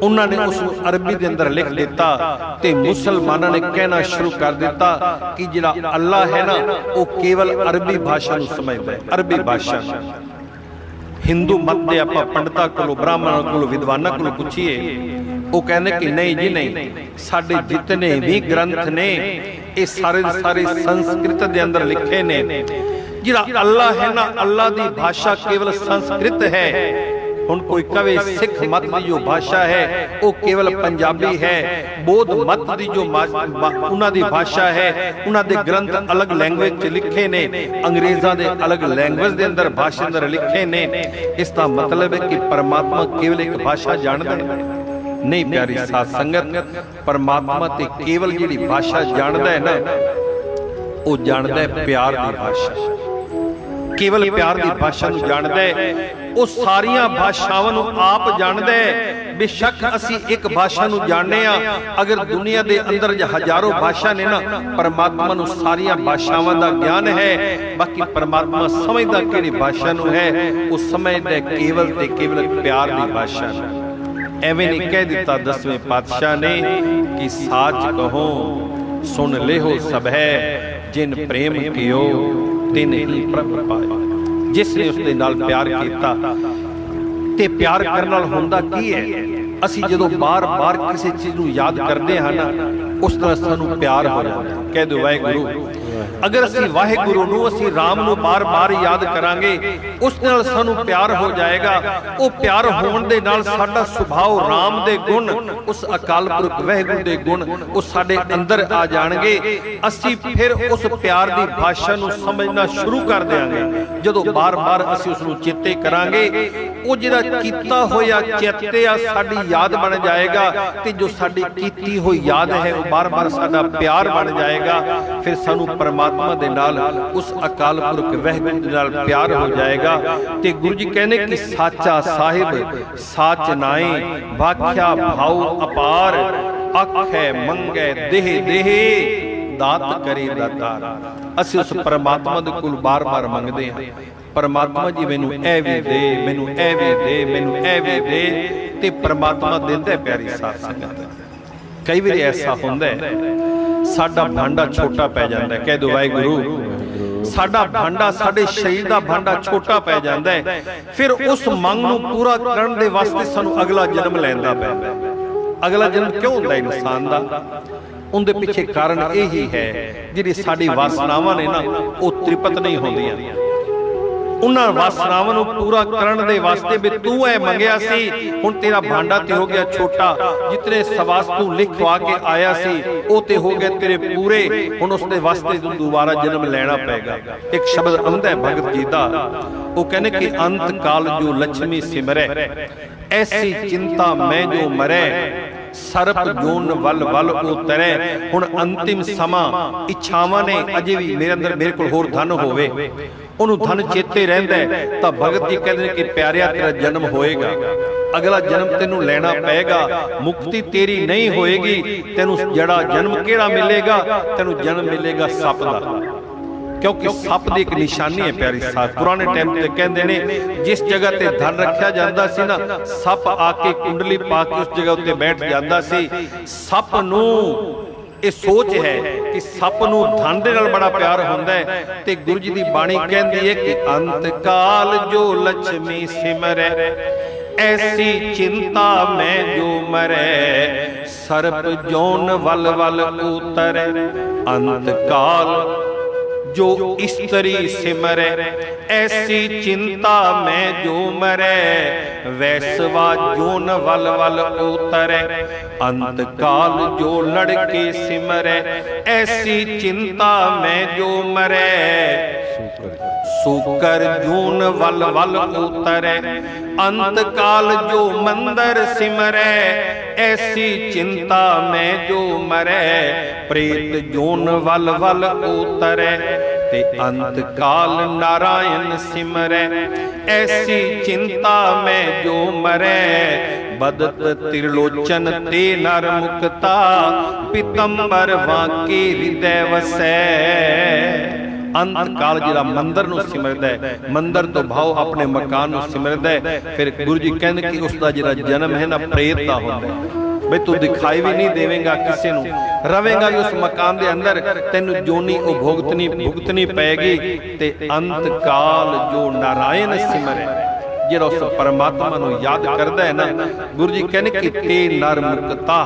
उन्होंने उस अरबी के अंदर लिख दिता ते मुसलमानों ने कहना शुरू कर दिता कि जिहड़ा अल्लाह है ना वो केवल अरबी भाषा नूं समझदा है, अरबी भाषा। हिंदू मत दे आपां पंडितां कोलों, ब्राह्मणां कोलों, विद्वानां कोलों पुछिए, वो कहने कि नहीं जी नहीं, साडे जितने भी ग्रंथ ने ये सारे सारे संस्कृत दे अंदर लिखे ने। जिहड़ा अल्लाह है ना, अल्लाह दी भाषा केवल संस्कृत है। हुण कोई कवे सिख मत की जो भाषा है वो केवल पंजाबी है, बौद्ध मत की जो उन्हां दी भाषा है, उन्हां दे ग्रंथ अलग लैंग्वेज च लिखे ने, अंग्रेज़ां दे अलग लैंग्वेज दे अंदर भाषा अंदर लिखे ने। इसका मतलब है कि परमात्मा केवल एक भाषा जानदा है? नहीं प्यारी साथ संगत, परमात्मा ते केवल जिहड़ी भाषा जानदा है ना, वो जानदा है प्यार दी भाषा, केवल प्यार दी भाषा नूं जानदा है। वो सारियां भाषावां नूं आप जानदा है। बेशक असी एक भाषा नूं जानने आ, अगर दुनिया दे अंदर हजारों भाषा ने ना, परमात्मा नूं सारियां भाषावां दा ज्ञान है। बाकी परमात्मा समझदा किहड़ी भाषा नूं है, वो समझदा केवल ते केवल प्यार दी भाषा। ਐਵੇਂ नहीं कह दिता 10वें पातशाह ने कि साच कहो सुन लेहो सब है जिन प्रेम कियो तिन ही प्रभ पाए। जिसने उसके नाल प्यार किया ते प्यार करने नाल हुंदा की है, ਅਸੀਂ ਜਦੋਂ ਬਾਰ-ਬਾਰ ਕਿਸੇ ਚੀਜ਼ ਨੂੰ ਯਾਦ ਕਰਦੇ ਹਾਂ ਨਾ ਉਸ ਨਾਲ ਸਾਨੂੰ ਪਿਆਰ ਹੋ ਜਾਂਦਾ। ਕਹਿ ਦਿਓ ਵਾਹਿਗੁਰੂ। ਅਗਰ ਅਸੀਂ ਵਾਹਿਗੁਰੂ ਨੂੰ ਅਸੀਂ ਰਾਮ ਨੂੰ ਬਾਰ-ਬਾਰ ਯਾਦ ਕਰਾਂਗੇ ਉਸ ਨਾਲ ਸਾਨੂੰ ਪਿਆਰ ਹੋ ਜਾਏਗਾ। ਉਹ ਪਿਆਰ ਹੋਣ ਦੇ ਨਾਲ ਸਾਡਾ ਸੁਭਾਅ ਰਾਮ ਦੇ ਗੁਣ, ਉਸ ਅਕਾਲ ਪੁਰਖ ਵਾਹਿਗੁਰੂ ਦੇ ਗੁਣ ਉਹ ਸਾਡੇ ਅੰਦਰ ਆ ਜਾਣਗੇ। ਅਸੀਂ ਫਿਰ ਉਸ ਪਿਆਰ ਦੀ ਭਾਸ਼ਾ ਨੂੰ ਸਮਝਣਾ ਸ਼ੁਰੂ ਕਰ ਦਿਆਂਗੇ। ਜਦੋਂ ਬਾਰ-ਬਾਰ ਅਸੀਂ ਉਸ ਨੂੰ ਚੇਤੇ ਕਰਾਂਗੇ ਉਹ ਜਿਹੜਾ ਕੀਤਾ ਹੋਇਆ ਚੇਤੇ ਆ ਸਾਡੀ याद बन जाएगा ते जो साडी कीती हुई याद है वो बार बार साडा प्यार बन जाएगा। फिर सानू परमात्मा दे नाल उस अकाल पुरख वाहिगुरू दे नाल प्यार हो जाएगा। ते गुरु जी कहने कि साचा साहिब साच नाई वाख्या भाव अपार आखे मंगे देह देह दात करे दातार। असीं उस परमात्मा दे कोल बार बार मंगदे हां परमात्मा जी मैनू ऐ भी दे, मैनू ऐ भी दे, मैनू ऐ भी दे ते परमात्मा दिंदा। प्यारी साध संगत कई बार ऐसा हुंदा है साडा भांडा छोटा पै जांदा है। कह दो वाहिगुरू। साडा भांडा साडे शरीर दा भांडा छोटा पै जांदा है। फिर उस मंग नूं पूरा करन दे वास्ते सानू अगला जन्म लैंदा पैंदा। अगला जन्म क्यों हुंदा इंसान दा? उनके पिछे कारण यही है जिहड़ी साडी वासनावां ने ना वो तृप्त नहीं होंदियां। उन्हां वासनावां नूं पूरा करन दे वास्ते भी तू ऐ मंगिया सी, हुण तेरा भांडा ते हो गया छोटा। जितने सवास तू लिखवा के आया सी वो ते हो गए तेरे पूरे। हुण उस दे वास्ते तू दोबारा जन्म लेना पेगा। एक शब्द आंदा है भगत जी दा, वो कहने कि अंत काल जो लक्ष्मी सिमरै ऐसी चिंता मैं जो मरै सरप जोन वल वल उतरै। हुण अंतिम समा इच्छावां ने अजे भी मेरे अंदर मेरे कोल होर धन होवे ਉਹਨੂੰ ਧਨ ਚੇਤੇ ਰਹਿੰਦਾ ਤਾਂ ਭਗਤ ਜੀ ਕਹਿੰਦੇ ਨੇ ਕਿ ਪਿਆਰਿਆ ਤੇਰਾ ਜਨਮ ਹੋਏਗਾ। ਅਗਲਾ ਜਨਮ ਤੈਨੂੰ ਲੈਣਾ ਪਏਗਾ। ਮੁਕਤੀ ਤੇਰੀ ਨਹੀਂ ਹੋਏਗੀ। ਤੈਨੂੰ ਜਿਹੜਾ ਜਨਮ ਕਿਹੜਾ ਮਿਲੇਗਾ? ਤੈਨੂੰ ਜਨਮ ਮਿਲੇਗਾ ਸੱਪ ਦਾ। ਕਿਉਂਕਿ ਸੱਪ ਦੀ ਇੱਕ ਨਿਸ਼ਾਨੀ ਹੈ ਪਿਆਰੀ ਸਾਧ। ਪੁਰਾਣੇ ਟਾਈਮ ਤੇ ਕਹਿੰਦੇ ਨੇ ਜਿਸ ਜਗ੍ਹਾ ਤੇ ਧਨ ਰੱਖਿਆ ਜਾਂਦਾ ਸੀ ਨਾ ਸੱਪ ਆ ਕੇ ਕੁੰਡਲੀ ਪਾ ਕੇ ਉਸ ਜਗ੍ਹਾ ਉੱਤੇ ਬੈਠ ਜਾਂਦਾ ਸੀ। ਸੱਪ ਨੂੰ ਇਹ ਸੋਚ ਹੈ ਕਿ ਸੱਪ ਨੂੰ ਧਨ ਦੇ ਨਾਲ ਬੜਾ ਪਿਆਰ ਹੁੰਦਾ ਹੈ। ਤੇ ਗੁਰੂ ਜੀ ਦੀ ਬਾਣੀ ਕਹਿੰਦੀ ਹੈ ਕਿ ਅੰਤ ਕਾਲ ਜੋ ਲక్ష్ਮੀ ਸਿਮਰੈ ਐਸੀ ਚਿੰਤਾ ਮੈਂ ਜੋ ਮਰੈ ਸਰਪ ਜੋਨ ਵਲ ਵਲ ਉਤਰੈ। ਅੰਤ ਕਾਲ जो स्त्री सिमरै ऐसी चिंता में जो मरै वैसवा जोन वल वल उतरै। अंत काल जो लड़के सिमरै ऐसी चिंता में जो मरै सूकर जून वल वल उतरै। अंत काल जो मंदर सिमरै ऐसी चिंता में जो मरै प्रेत जून वल वल उतरै। ते अंत काल नारायण सिमरै ऐसी चिंता में जो मरै बदत त्रिलोचन ते नर मुक्ता पितंबर वाके हृदय वसै। अंत काल जिहड़ा मंदिर नूं सिमरदा है मंदिर तो भाव अपने मकान नूं सिमरदा है। फिर गुरु जी कहंदे कि उसका जिहड़ा जन्म है ना प्रेत दा हुंदा है। बई तू दिखाई भी नहीं देवेगा किसी नूं, रवेगा भी उस मकान दे अंदर, तैनूं जोनी ओ भुगतनी पैगी। ते अंत काल जो नारायण सिमरै जिहड़ा उस परमात्मा नूं याद करदा है ना गुरु जी कहने कि ते नर मुक्ता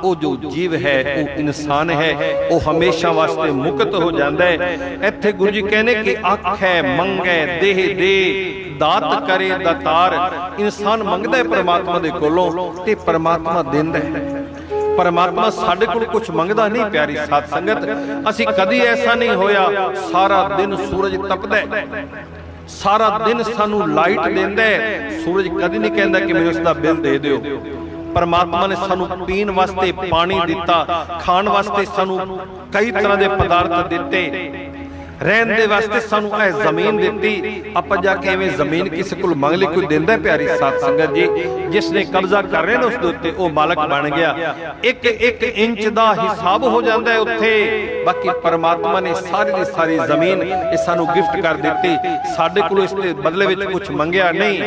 वो जो जीव है वो इंसान है वो हमेशा वास्ते मुक्त हो जाता है। इत्थे गुरु जी कहने कि आखै मंगै देह दे दात करे दातार। इंसान मंगदा है परमात्मा दे कोलों ते परमात्मा दिंदा है। परमात्मा साडे कोल कुछ मंगदा नहीं प्यारी साध संगत। असीं कदी ऐसा नहीं होया सारा दिन सूरज तपदा है सारा दिन सानू लाइट देंदा है। सूरज कदी नहीं कहंदा कि मैनूं इसदा बिल दे दिओ। परमात्मा ने सानू पीण वास्ते पानी दिता, खाण वास्ते सानू कई तरह के पदार्थ दिते, रहन दे वास्ते सानू यह जमीन दिती। आपां जाके एवें जमीन किसी कोल मंग लई कोई दिंदा प्यारी साध संगत जी। जिसने कब्जा कर रहे ने उस दे उत्ते ओ मालक बन गया। एक एक इंच दा हिसाब हो जाता है उत्थे। बाकी परमात्मा ने सारी दी सारी जमीन ये सानू गिफ्ट कर दिती। साडे कोल इस दे बदले विच कुछ मंगिया नहीं।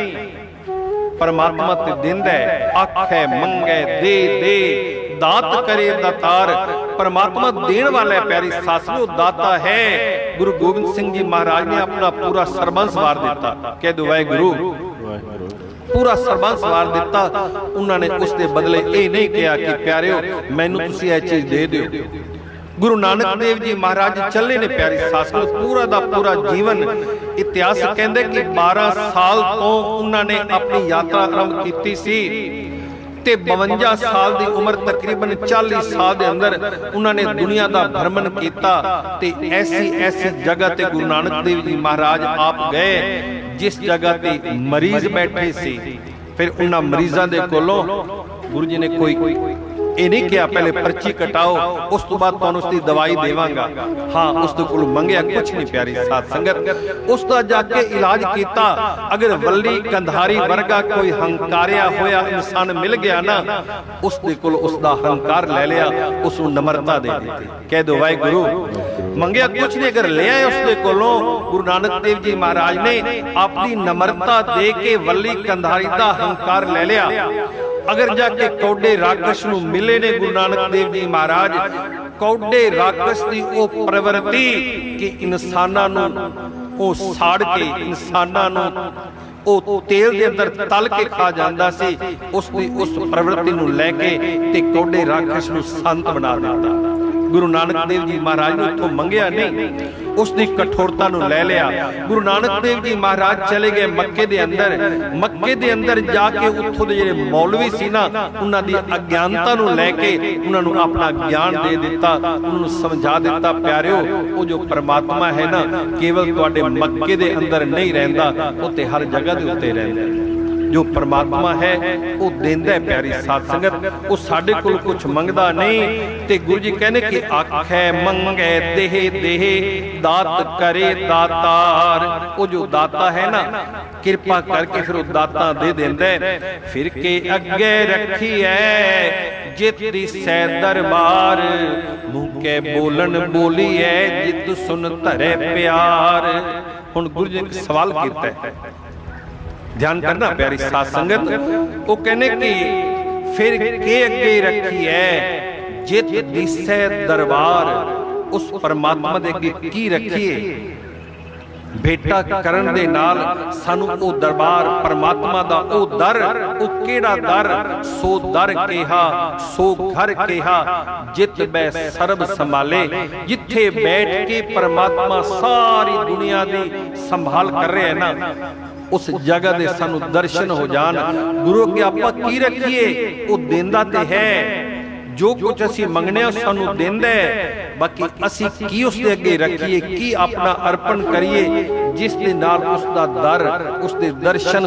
परमात्मा ते देंदा है, आखै मंगै दे दे, दात करे दातार। परमात्मा देण वाला है प्यारी साथियों, दाता है। गुरु गोबिंद सिंह जी महाराज ने अपना पूरा सरबंस वार दिता, कह दो वाहिगुरू, पूरा सरबंस वार दिता। उन्होंने उसके बदले ये नहीं कहा कि प्यारिओ मैनू तुसीं यह चीज दे दिओ। गुरु नानक देव जी महाराज चले ने प्यारी साथियों, पूरा दा पूरा जीवन इतिहास कहते कि 12 साल तो उन्होंने अपनी यात्रा आरंभ की सी ते 52 साल की उम्र तकरीबन 40 साल के अंदर उन्होंने दुनिया का भ्रमण किया ते ऐसी ऐसी जगह ते गुरु नानक देव जी महाराज आप गए जिस जगह ते मरीज बैठे सी। फिर उन्होंने मरीजों के कोलों गुरु जी ने कोई ये नहीं किया पहले पर्ची कटाओ उस तो बाद तुहानू उसकी दवाई देवांगा। हाँ, उसके कोल मंगया कुछ नहीं प्यारी साध संगत, उसका जाके इलाज किया। अगर वल्ली कंधारी वर्गा कोई हंकारिया होया इंसान मिल गया ना, उसके कोल उसका हंकार ले लिया, उसको नम्रता दे दी, कह दो वाहिगुरू। मंगया कुछ नहीं, अगर ले आए उसके कोलों गुरु नानक देव जी महाराज ने अपनी नम्रता दे के वल्ली कंधारी का हंकार ले लिया। अगर जाके कौडे राक्षस नूं मिले ने गुरु नानक देव जी महाराज, कौडे राक्षस की वो प्रवृत्ति कि इंसानां नूं वो साड़ के इंसानां नूं वो तेल के अंदर तल के खा जाता सी, उसकी उस प्रवृत्ति नूं लैके ते कौडे राक्षस नूं संत बना दिता। गुरु नानक देव जी महाराज ने उथों मंगया नहीं, उसकी कठोरता नूं ले लिया। गुरु नानक देव जी महाराज चले गए मक्के दे अंदर, मक्के दे अंदर जाके उथों दे जिहड़े मौलवी सी ना, उन्हां दी अज्ञानता नूं लैके उन्हां नूं अपना ज्ञान दे दिता, उन्हां समझा दिता प्यारिओ वो जो परमात्मा है ना केवल तुहाडे मक्के दे अंदर नहीं रहिंदा, उत्ते हर जगह दे उत्ते रहिंदा। जो परमात्मा है वो देंदा है प्यारी साध संगत, वो साडे कोल कुछ मंगदा नहीं। ते गुरु जी कहने कि आखै मंगै देह देह, दात करे दातार। वो जो दाता है ना कृपा करके फिर वो दाता दे देंदा है। फिर के अगे रखी है जित दिसै दरबार, मुँह के बोलन बोली है जित सुन धरे प्यार। हुण गुरु जी ने सवाल कीता है, ध्यान करना प्यारी साध संगत। वो कहने की फिर के अगे रखी है जित दिसै दरबार, उस परमात्मा दे अगे की रखीए बेटा करन दे नाल सानू ओ दरबार परमात्मा दा ओ दर, ओ केड़ा दर, सो दर केहा सो घर केहा जित बै सर्ब संभाले। जिथे बैठ के परमात्मा सारी दुनिया दी संभाल कर रहे हैं ना, उस जगह दे सानू दर्शन हो जान। गुरु के आपां की रखिए, वो देंदा ते है। जो कुछ असी मंगने सानू देंदा है, बाकी असी की उसके अगे रखिए, की अपना अर्पण करिए जिस दे नाल उसदा दर उसदे दर्शन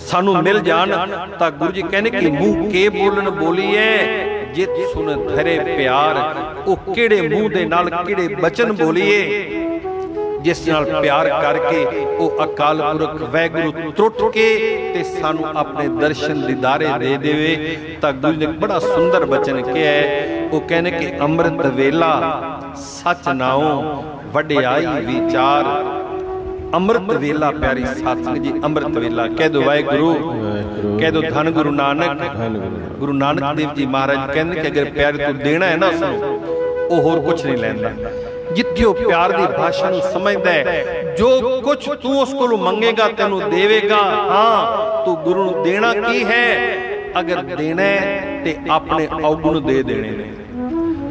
सानू मिल जान। तां गुरु जी कहने कि मुंह के बोलन बोलीए जित सुन धरे प्यार। वो केड़े मुंह दे नाल केड़े बचन बोलीए जिस नाल प्यार करके वो अकाल पुरख वाहिगुरू त्रुट के ते सानू अपने दर्शन दीदारे दे देवे। तां गुरु ने बड़ा सुंदर बचन किया है, वो कहने कि अमृत वेला सच नाओ वड्याई विचार। अमृत वेला प्यारी साध संगत जी, अमृत वेला कह दो वाहिगुरू, कह दो धन गुरु नानक। गुरु नानक देव जी महाराज कहते कि अगर प्यार तू देना है ना उसनूं, वो होर कुछ नहीं लैंदा। जिथे वो प्यार की भाषा नूं समझदा है, जो कुछ तू उस कोलों मंगेगा तेनू देवेगा। हाँ, तू गुरु नूं देना की है, अगर देना है ते अपने अवगुण दे देने ने,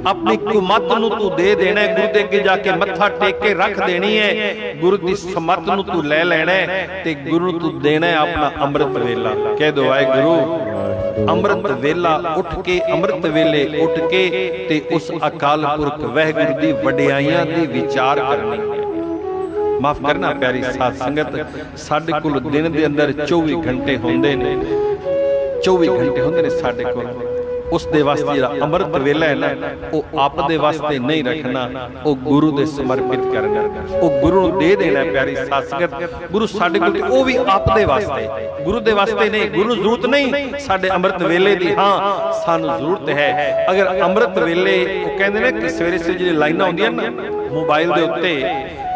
अपनी कुमत नूं तू दे देना है। गुरु दे अगे जाके मत्था टेक के रख देनी है। गुरु दी समत नूं तू ले लेना है ते गुरु नूं तू देना है अपना अमृत वेला। कह दो वाहिगुरू, अमृत वेला उठ के, अमृत वेले उठ के ते उस अकाल पुरख वाहिगुरू दी वडियाइयां दी विचार करनी है। माफ करना प्यारी साध संगत, साडे कोल दिन दे अंदर 24 घंटे होंदे ने, 24 घंटे होंदे ने साडे कोल। उस दे वास्ते जिहड़ा अमृत वेला है ना, वो आप दे वास्ते नहीं रखना, वो गुरु दे समर्पित करना, वो गुरु नूं दे देना। प्यारी साध संगत, गुरु साडे कोल वो भी आप दे वास्ते, गुरु दे वास्ते नहीं। गुरु जरूरत नहीं साडे अमृत वेले दी, हाँ सानू जरूरत है। अगर अमृत वेले वो कहंदे ने कि सवेरे सवेरे जिहड़ी लाइनां आउंदियां ना मोबाइल दे उत्ते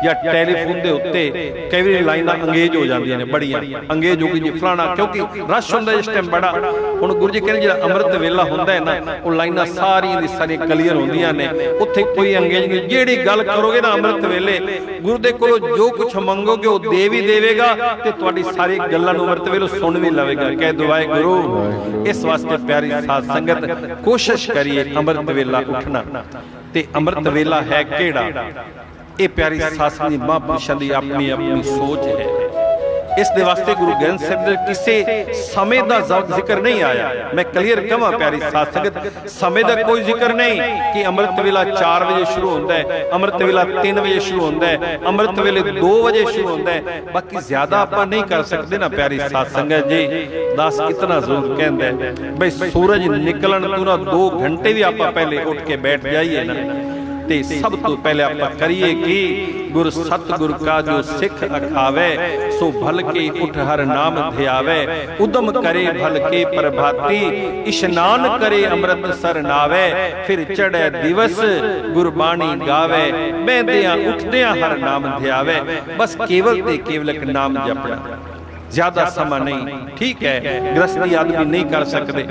ਜਾਂ ਟੈਲੀਫੋਨ ਦੇ ਉੱਤੇ ਕਈ ਵਾਰੀ ਲਾਈਨਾਂ ਅੰਗੇਜ ਹੋ ਜਾਂਦੀਆਂ ਨੇ, ਬੜੀਆਂ ਅੰਗੇਜ ਹੋ ਗਈ ਜੀ ਫਲਾਣਾ, ਕਿਉਂਕਿ ਰਸ਼ ਹੁੰਦਾ ਇਸ ਟਾਈਮ ਬੜਾ। ਹੁਣ ਗੁਰੂ ਜੀ ਕਹਿੰਦੇ ਜਿਹੜਾ ਅੰਮ੍ਰਿਤ ਵੇਲਾ ਹੁੰਦਾ ਹੈ ਨਾ, ਉਹ ਲਾਈਨਾਂ ਸਾਰੀਆਂ ਦੀ ਸਾਰੀਆਂ ਕਲੀਅਰ ਹੁੰਦੀਆਂ ਨੇ, ਉੱਥੇ ਕੋਈ ਅੰਗੇਜ ਨਹੀਂ। ਜਿਹੜੀ ਗੱਲ ਕਰੋਗੇ ਨਾ ਅੰਮ੍ਰਿਤ ਵੇਲੇ, ਗੁਰੂ ਦੇ ਕੋਲੋਂ ਜੋ ਕੁਝ ਮੰਗੋਗੇ ਉਹ ਦੇ ਵੀ ਦੇਵੇਗਾ ਤੇ ਤੁਹਾਡੀ ਸਾਰੀ ਗੱਲਾਂ ਨੂੰ ਅੰਮ੍ਰਿਤ ਵੇਲੇ ਸੁਣ ਵੀ ਲਵੇਗਾ। ਕਹਿ ਦੋ ਵਾਹਿਗੁਰੂ। ਇਸ ਵਾਸਤੇ ਪਿਆਰੀ ਸਾਧ ਸੰਗਤ ਕੋਸ਼ਿਸ਼ ਕਰੀਏ ਅੰਮ੍ਰਿਤ ਵੇਲਾ ਉੱਠਣਾ। ਤੇ ਅੰਮ੍ਰਿਤ ਵੇਲਾ ਹੈ ਕਿਹੜਾ? ਇਹ ਪਿਆਰੀ ਸਾਧ ਸੰਗਤ ਦੀ ਮਹਾਂਪੁਰਸ਼ਾਂ ਦੀ ਆਪਣੀ ਆਪਣੀ ਸੋਚ ਹੈ। ਇਸ ਦੇ ਵਾਸਤੇ ਗੁਰੂ ਗ੍ਰੰਥ ਸਾਹਿਬ ਦੇ ਕਿਸੇ ਸਮੇਂ ਦਾ ਜ਼ਿਕਰ ਨਹੀਂ ਆਇਆ। ਮੈਂ ਕਲੀਅਰ ਕਹਾਂ ਪਿਆਰੀ ਸਾਧ ਸੰਗਤ, ਸਮੇਂ ਦਾ ਕੋਈ ਜ਼ਿਕਰ ਨਹੀਂ ਕਿ ਅੰਮ੍ਰਿਤ ਵੇਲਾ 4 ਵਜੇ ਸ਼ੁਰੂ ਹੁੰਦਾ ਹੈ, ਅੰਮ੍ਰਿਤ ਵੇਲਾ 3 ਵਜੇ ਸ਼ੁਰੂ ਹੁੰਦਾ ਹੈ, ਅੰਮ੍ਰਿਤ ਵੇਲੇ 2 ਵਜੇ ਸ਼ੁਰੂ ਹੁੰਦਾ ਹੈ। ਬਾਕੀ ਜ਼ਿਆਦਾ ਆਪਾਂ ਨਹੀਂ ਕਰ ਸਕਦੇ ਨਾ ਪਿਆਰੀ ਸਾਧ ਸੰਗਤ ਜੀ। ਦਾਸ ਕਿਤਨਾ ਜ਼ਰੂਰ ਕਹਿੰਦਾ ਹੈ ਬਈ ਸੂਰਜ ਨਿਕਲਣ ਤੋਂ ਨਾ 2 ਘੰਟੇ ਵੀ ਆਪਾਂ ਪਹਿਲੇ ਉੱਠ ਕੇ ਬੈਠ ਜਾਈਏ ਨਾ, ਤੇ ਸਭ ਤੋਂ ਪਹਿਲੇ ਆਪਾਂ ਕਰੀਏ ਕਿ ਗੁਰ ਸਤਿਗੁਰ ਕਾ ਜੋ ਸਿੱਖ ਅਖਾਵੇ, ਸੋ ਭਲ ਕੇ ਉਠ ਹਰ ਨਾਮ ਧਿਆਵੇ। ਉਦਮ ਕਰੇ ਭਲ ਕੇ ਪ੍ਰਭਾਤੀ, ਇਸ਼ਨਾਨ ਕਰੇ ਅੰਮ੍ਰਿਤ ਸਰ ਨਾਵੇ। ਫਿਰ ਚੜ੍ਹੇ ਦਿਵਸ ਗੁਰਬਾਣੀ ਗਾਵੇ, ਬਹਿੰਦਿਆਂ ਉੱਠਦਿਆਂ ਹਰ ਨਾਮ ਧਿਆਵੇ। ਬਸ ਕੇਵਲ ਤੇ ਕੇਵਲ ਇੱਕ ਨਾਮ ਜਪਣਾ, ਜ਼ਿਆਦਾ ਸਮਾਂ ਨਹੀਂ। ਠੀਕ ਹੈ, ਗ੍ਰਸਤੀ ਆਦਮੀ ਨਹੀਂ ਕਰ ਸਕਦੇ,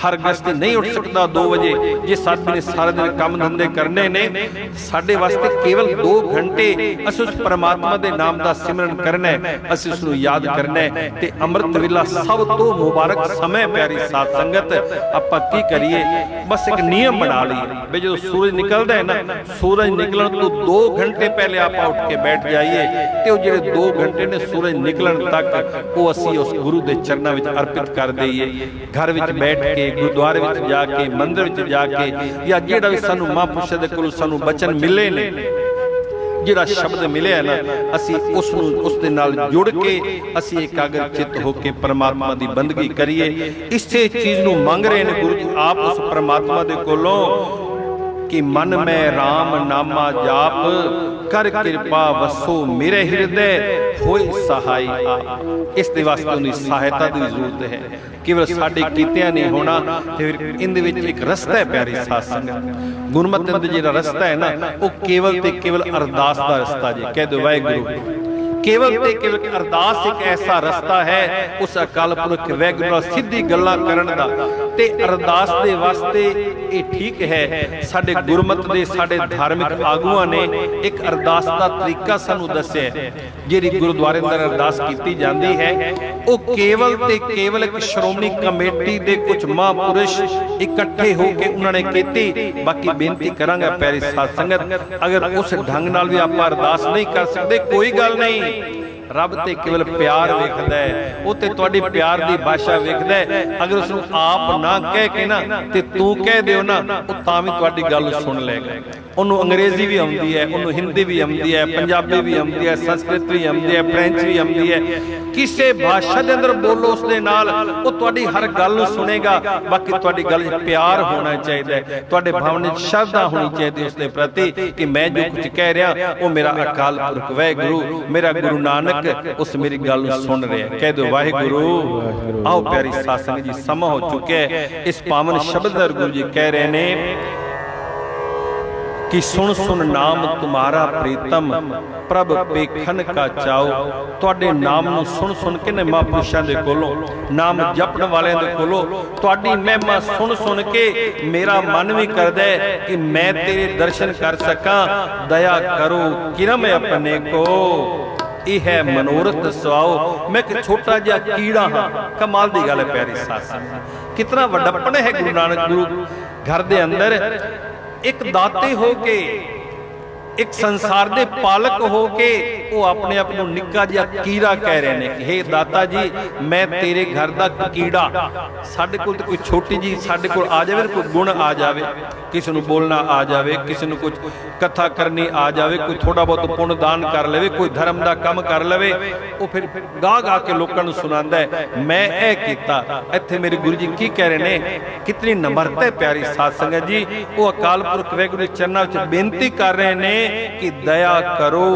ਹਰ ਗ੍ਰਸਤੀ ਨਹੀਂ ਉੱਠ ਸਕਦਾ 2 ਵਜੇ। ਜੇ ਆਦਮੀ ਨੇ ਸਾਰੇ ਦਿਨ ਕੰਮ ਧੰਦੇ ਕਰਨੇ ਨੇ, ਸਾਡੇ ਵਾਸਤੇ ਕੇਵਲ 2 ਘੰਟੇ ਅਸੀਂ ਉਸ ਪਰਮਾਤਮਾ ਦੇ ਨਾਮ ਦਾ ਸਿਮਰਨ ਕਰਨਾ ਹੈ, ਅਸੀਂ ਉਸ ਨੂੰ ਯਾਦ ਕਰਨਾ ਹੈ। ਤੇ ਅੰਮ੍ਰਿਤ ਵੇਲਾ ਸਭ ਤੋਂ ਮੁਬਾਰਕ ਸਮੇਂ ਪਿਆਰੀ ਸਾਧ ਸੰਗਤ। ਆਪਾਂ ਕੀ ਕਰੀਏ, ਬਸ ਇੱਕ ਨਿਯਮ ਬਣਾ ਲਈਏ ਵੀ ਜਦੋਂ ਸੂਰਜ ਨਿਕਲਦਾ ਹੈ ਨਾ, ਸੂਰਜ ਨਿਕਲਣ ਤੋਂ 2 ਘੰਟੇ ਪਹਿਲੇ ਆਪਾਂ ਉੱਠ ਕੇ ਬੈਠ ਜਾਈਏ। ਤੇ ਉਹ ਜਿਹੜੇ 2 ਘੰਟੇ ਨੇ ਸੂਰਜ ਨਿਕਲਣ ਤੱਕ ਉਹ ਅਸੀਂ ਉਸ ਗੁਰੂ ਦੇ ਚਰਨਾਂ ਵਿੱਚ ਅਰਪਿਤ ਕਰ ਦਈਏ। ਘਰ ਵਿੱਚ ਬੈਠ ਕੇ, ਗੁਰਦੁਆਰੇ ਵਿੱਚ ਜਾ ਕੇ, ਮੰਦਿਰ ਵਿੱਚ ਜਾ ਕੇ, ਜਾਂ ਜਿਹੜਾ ਵੀ ਸਾਨੂੰ ਮਹਾਂਪੁਰਸ਼ਾਂ ਦੇ ਕੋਲੋਂ ਸਾਨੂੰ ਬਚਨ ਮਿਲੇ ਨੇ, ਜਿਹੜਾ ਸ਼ਬਦ ਮਿਲਿਆ ਨਾ, ਅਸੀਂ ਉਸ ਨੂੰ ਉਸ ਦੇ ਨਾਲ ਜੁੜ ਕੇ ਅਸੀਂ ਇਕਾਗਰ ਚਿੱਤ ਹੋ ਕੇ ਪਰਮਾਤਮਾ ਦੀ ਬੰਦਗੀ ਕਰੀਏ। ਇਸੇ ਚੀਜ਼ ਨੂੰ ਮੰਗ ਰਹੇ ਨੇ ਗੁਰੂ ਜੀ ਆਪ ਉਸ ਪਰਮਾਤਮਾ ਦੇ ਕੋਲੋਂ ਕਿ ਮਨ ਮੈਂ ਰਾਮ ਨਾਮਾ ਜਾਪ, ਕਰ ਕਿਰਪਾ ਵਸੋ ਮੇਰੇ ਹਿਰਦੇ, ਹੋਏ ਸਹਾਈ ਆਪ। ਇਸ ਦੇ ਵਾਸਤੇ ਉਹਦੀ ਸਹਾਇਤਾ ਦੀ ਜ਼ਰੂਰਤ ਹੈ। ਕੇਵਲ ਸਾਡੇ ਕੀਤਿਆਂ ਨਹੀਂ ਹੋਣਾ, ਤੇ ਫਿਰ ਇਹਦੇ ਵਿੱਚ ਇੱਕ ਰਸਤਾ ਹੈ ਪਿਆਰੀ ਸਾਧ ਸੰਗਤ। ਗੁਰਮਤਿ ਦਾ ਜਿਹੜਾ ਰਸਤਾ ਹੈ ਨਾ, ਉਹ ਕੇਵਲ ਤੇ ਕੇਵਲ ਅਰਦਾਸ ਦਾ ਰਸਤਾ ਜੀ। ਕਹਿ ਦਿਓ ਵਾਹਿਗੁਰੂ। ਕੇਵਲ ਤੇ ਕੇਵਲ ਅਰਦਾਸ ਇੱਕ ਐਸਾ ਰਸਤਾ ਹੈ ਉਸ ਅਕਾਲ ਪੁਰਖ ਵਾਹਿਗੁਰੂ ਨਾਲ ਸਿੱਧੀ ਗੱਲਾਂ ਕਰਨ ਦਾ। ਤੇ ਅਰਦਾਸ ਦੇ ਵਾਸਤੇ ਇਹ ਠੀਕ ਹੈ, ਸਾਡੇ ਗੁਰਮਤਿ ਦੇ ਸਾਡੇ ਧਾਰਮਿਕ ਆਗੂਆਂ ਨੇ ਇੱਕ ਅਰਦਾਸ ਦਾ ਤਰੀਕਾ ਸਾਨੂੰ ਦੱਸਿਆ। ਜਿਹੜੀ ਗੁਰਦੁਆਰੇ ਅੰਦਰ ਅਰਦਾਸ ਕੀਤੀ ਜਾਂਦੀ ਹੈ, ਉਹ ਕੇਵਲ ਤੇ ਕੇਵਲ ਇੱਕ ਸ਼੍ਰੋਮਣੀ ਕਮੇਟੀ ਦੇ ਕੁਝ ਮਹਾਂਪੁਰਸ਼ ਇਕੱਠੇ ਹੋ ਕੇ ਉਹਨਾਂ ਨੇ ਕੀਤੀ। ਬਾਕੀ ਬੇਨਤੀ ਕਰਾਂਗਾ ਪਿਆਰੀ ਸਾਧ ਸੰਗਤ, ਅਗਰ ਉਸ ਢੰਗ ਨਾਲ ਵੀ ਆਪਾਂ ਅਰਦਾਸ ਨਹੀਂ ਕਰ ਸਕਦੇ, ਕੋਈ ਗੱਲ ਨਹੀਂ। ਰੱਬ ਤੇ ਕੇਵਲ ਪਿਆਰ ਵੇਖਦਾ ਹੈ, ਉਹ ਤੇ ਤੁਹਾਡੀ ਪਿਆਰ ਦੀ ਭਾਸ਼ਾ ਵੇਖਦਾ ਹੈ। ਅਗਰ ਉਸ ਨੂੰ ਆਪ ਨਾ ਕਹਿ ਕੇ ਨਾ ਤੇ ਤੂੰ ਕਹਿ ਦਿਓ ਨਾ, ਉਹ ਤਾਂ ਵੀ ਤੁਹਾਡੀ ਗੱਲ ਸੁਣ ਲਏਗਾ। ਉਹਨੂੰ ਅੰਗਰੇਜ਼ੀ ਵੀ ਆਉਂਦੀ ਹੈ, ਉਹਨੂੰ ਹਿੰਦੀ ਵੀ ਆਉਂਦੀ ਹੈ, ਪੰਜਾਬੀ ਵੀ ਆਉਂਦੀ ਹੈ, ਸੰਸਕ੍ਰਿਤ ਵੀ ਆਉਂਦੀ ਹੈ, ਫ੍ਰੈਂਚ ਵੀ ਆਉਂਦੀ ਹੈ। ਕਿਸੇ ਭਾਸ਼ਾ ਦੇ ਅੰਦਰ ਬੋਲੋ ਉਸ ਦੇ ਨਾਲ, ਉਹ ਤੁਹਾਡੀ ਹਰ ਗੱਲ ਨੂੰ ਸੁਣੇਗਾ। ਬਾਕੀ ਤੁਹਾਡੀ ਗੱਲ 'ਚ ਪਿਆਰ ਹੋਣਾ ਚਾਹੀਦਾ ਹੈ, ਤੁਹਾਡੇ ਭਾਵਨਾ 'ਚ ਸ਼ਰਧਾ ਹੋਣੀ ਚਾਹੀਦੀ ਉਸ ਦੇ ਪ੍ਰਤੀ ਕਿ ਮੈਂ ਜੋ ਕੁਝ ਕਹਿ ਰਿਹਾ ਉਹ ਮੇਰਾ ਅਕਾਲ ਪੁਰਖ ਵਾਹਿਗੁਰੂ, ਮੇਰਾ ਗੁਰੂ ਨਾਨਕ ਉਸ ਮੇਰੀ ਗੱਲ ਨੂੰ ਸੁਣ ਰਿਹਾ। ਕਹਿ ਦਿਓ ਵਾਹਿਗੁਰੂ। ਆਓ ਪਿਆਰੀ ਸਾਧ ਸੰਗਤ ਜੀ, ਸਮਾਂ ਹੋ ਚੁੱਕਿਆ ਹੈ। ਇਸ ਪਾਵਨ ਸ਼ਬਦ ਦਾ ਗੁਰੂ ਜੀ ਕਹਿ ਰਹੇ ਨੇ कि सुन सुन नाम तुम्हारा प्रीतम, प्रभ पेखन का चाओ। तुहाडे नाम नूं सुन सुन के ने महापुरुषां दे कोलों, नाम जपण वालियां दे कोलों तुहाडी महिमा सुन सुन के मेरा मन भी करदा है कि मैं तेरे दर्शन कर सकां। दया करो किरम अपने को, यह है मनोरथ सुआओ। मैं एक छोटा जिहा कीड़ा हाँ। कमाल दी गल है प्यारी साथ संगत, कितना वड्डापन है गुरु नानक गुरु घर दे अंदर। एक दाते हो के, एक संसार दे पालक हो के, वो अपने आप को निक्का जिहा कीड़ा कह रहे हैं कि हे दाता जी मैं तेरे घर दा कीड़ा। साडे कोल ते कोई छोटी जी साडे कोल आ जावे, कोई गुण आ जावे, किसी नूं बोलना आ जावे, किसी नूं कुछ कथा करनी आ जावे, कोई थोड़ा बहुत पुण्य दान कर लेवे, कोई धर्म दा काम कर लेवे, वो फिर गा गा के लोकां नूं सुणांदा है मैं ऐ कीता। इत्थे मेरे गुरु जी की कह रहे ने, कितनी नम्रता है प्यारी साध संगत जी। वो अकाल पुरख वाहिगुरू दे चरनां विच बेनती कर रहे ने कि दया करो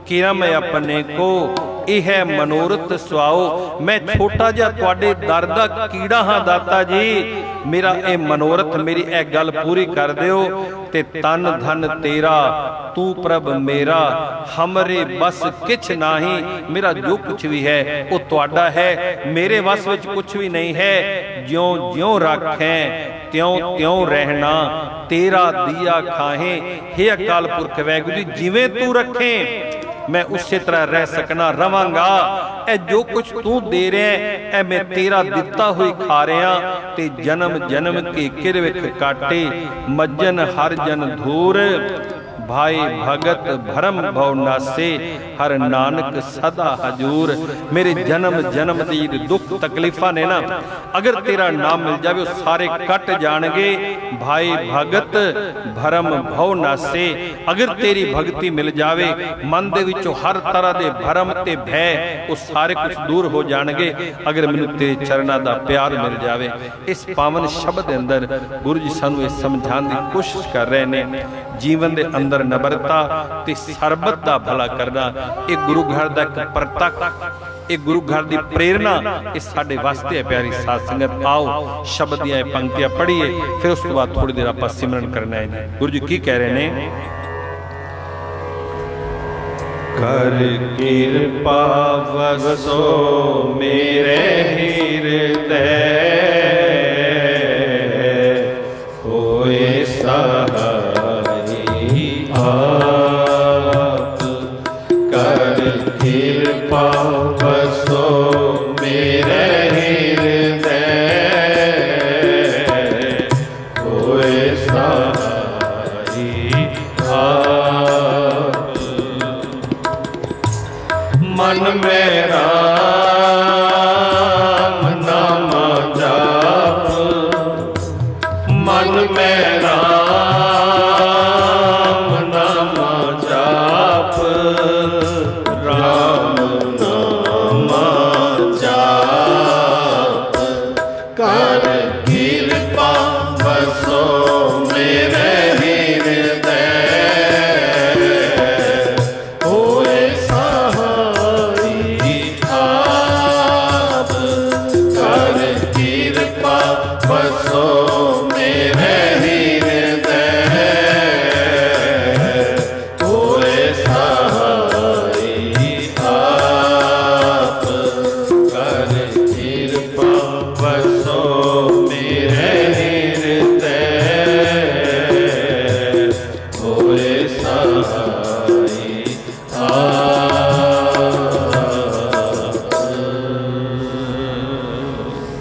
किरम अपने को, ਇਹ ਹੈ ਮਨੋਰਥ ਸੁਆਓ। मैं छोटा जिहा तुहाडे दर दा कीड़ा हाँ दाता जी, मेरा ये मनोरथ मेरी ए गल पूरी कर दिओ। ते तन धन तेरा तू प्रभ मेरा, हमरे बस किछ नाही। मेरा जो कुछ भी है वो तुहाडा है, मेरे वस विच कुछ भी नहीं है। ज्यों ज्यों रखें त्यों त्यों रहना, तेरा दिया खाहे। हे अकाल पुरख वैगुरू जी, जिवें तू रखें मैं उसी तरह रह सकना, रवांगा। ए जो कुछ तू दे रहा है ए मैं तेरा दिता हुई खा रहा। ते जन्म जन्म के किरविख काटे, मज्जन हर जन धूर। भाई भगत भरम भव नासे, हर नानक सदा हजूर। मेरे जन्म जन्म दी दुख तकलीफा ने ना अगर तेरा नाम मिल जाए सारे कट जाणगे। भाई भगत भरम भव नासे, अगर तेरी भगती मिल जाए मन दे विचों हर तरह के भरम ते भय वो सारे कुछ दूर हो जाणगे। अगर मैनूं तेरे चरणों का प्यार मिल जाए। इस पावन शब्द के अंदर गुरु जी सानूं इह समझाने की कोशिश कर रहे हैं, जीवन के अंदर नम्रता ते सरबत का भला करना। ये गुरु घर का एक प्रतक, ये गुरु घर की प्रेरणा, ये साडे वास्ते है। प्यारी साध संगत, आओ शब्द दी पंक्तियां पढ़िए, फिर उस तो बाद थोड़ी देर आप सिमरन करना है। गुरु जी की कह रहे हैं, कर कृपा वसो मेरे हृदय, होए सहारी आप। कर कृपा वसो मेरे हृदय, होए सहारी आप। मन में राम नाम जाप, मन में राम नाम जाप। राम नाम जाप, कर कृपा बसो मेरे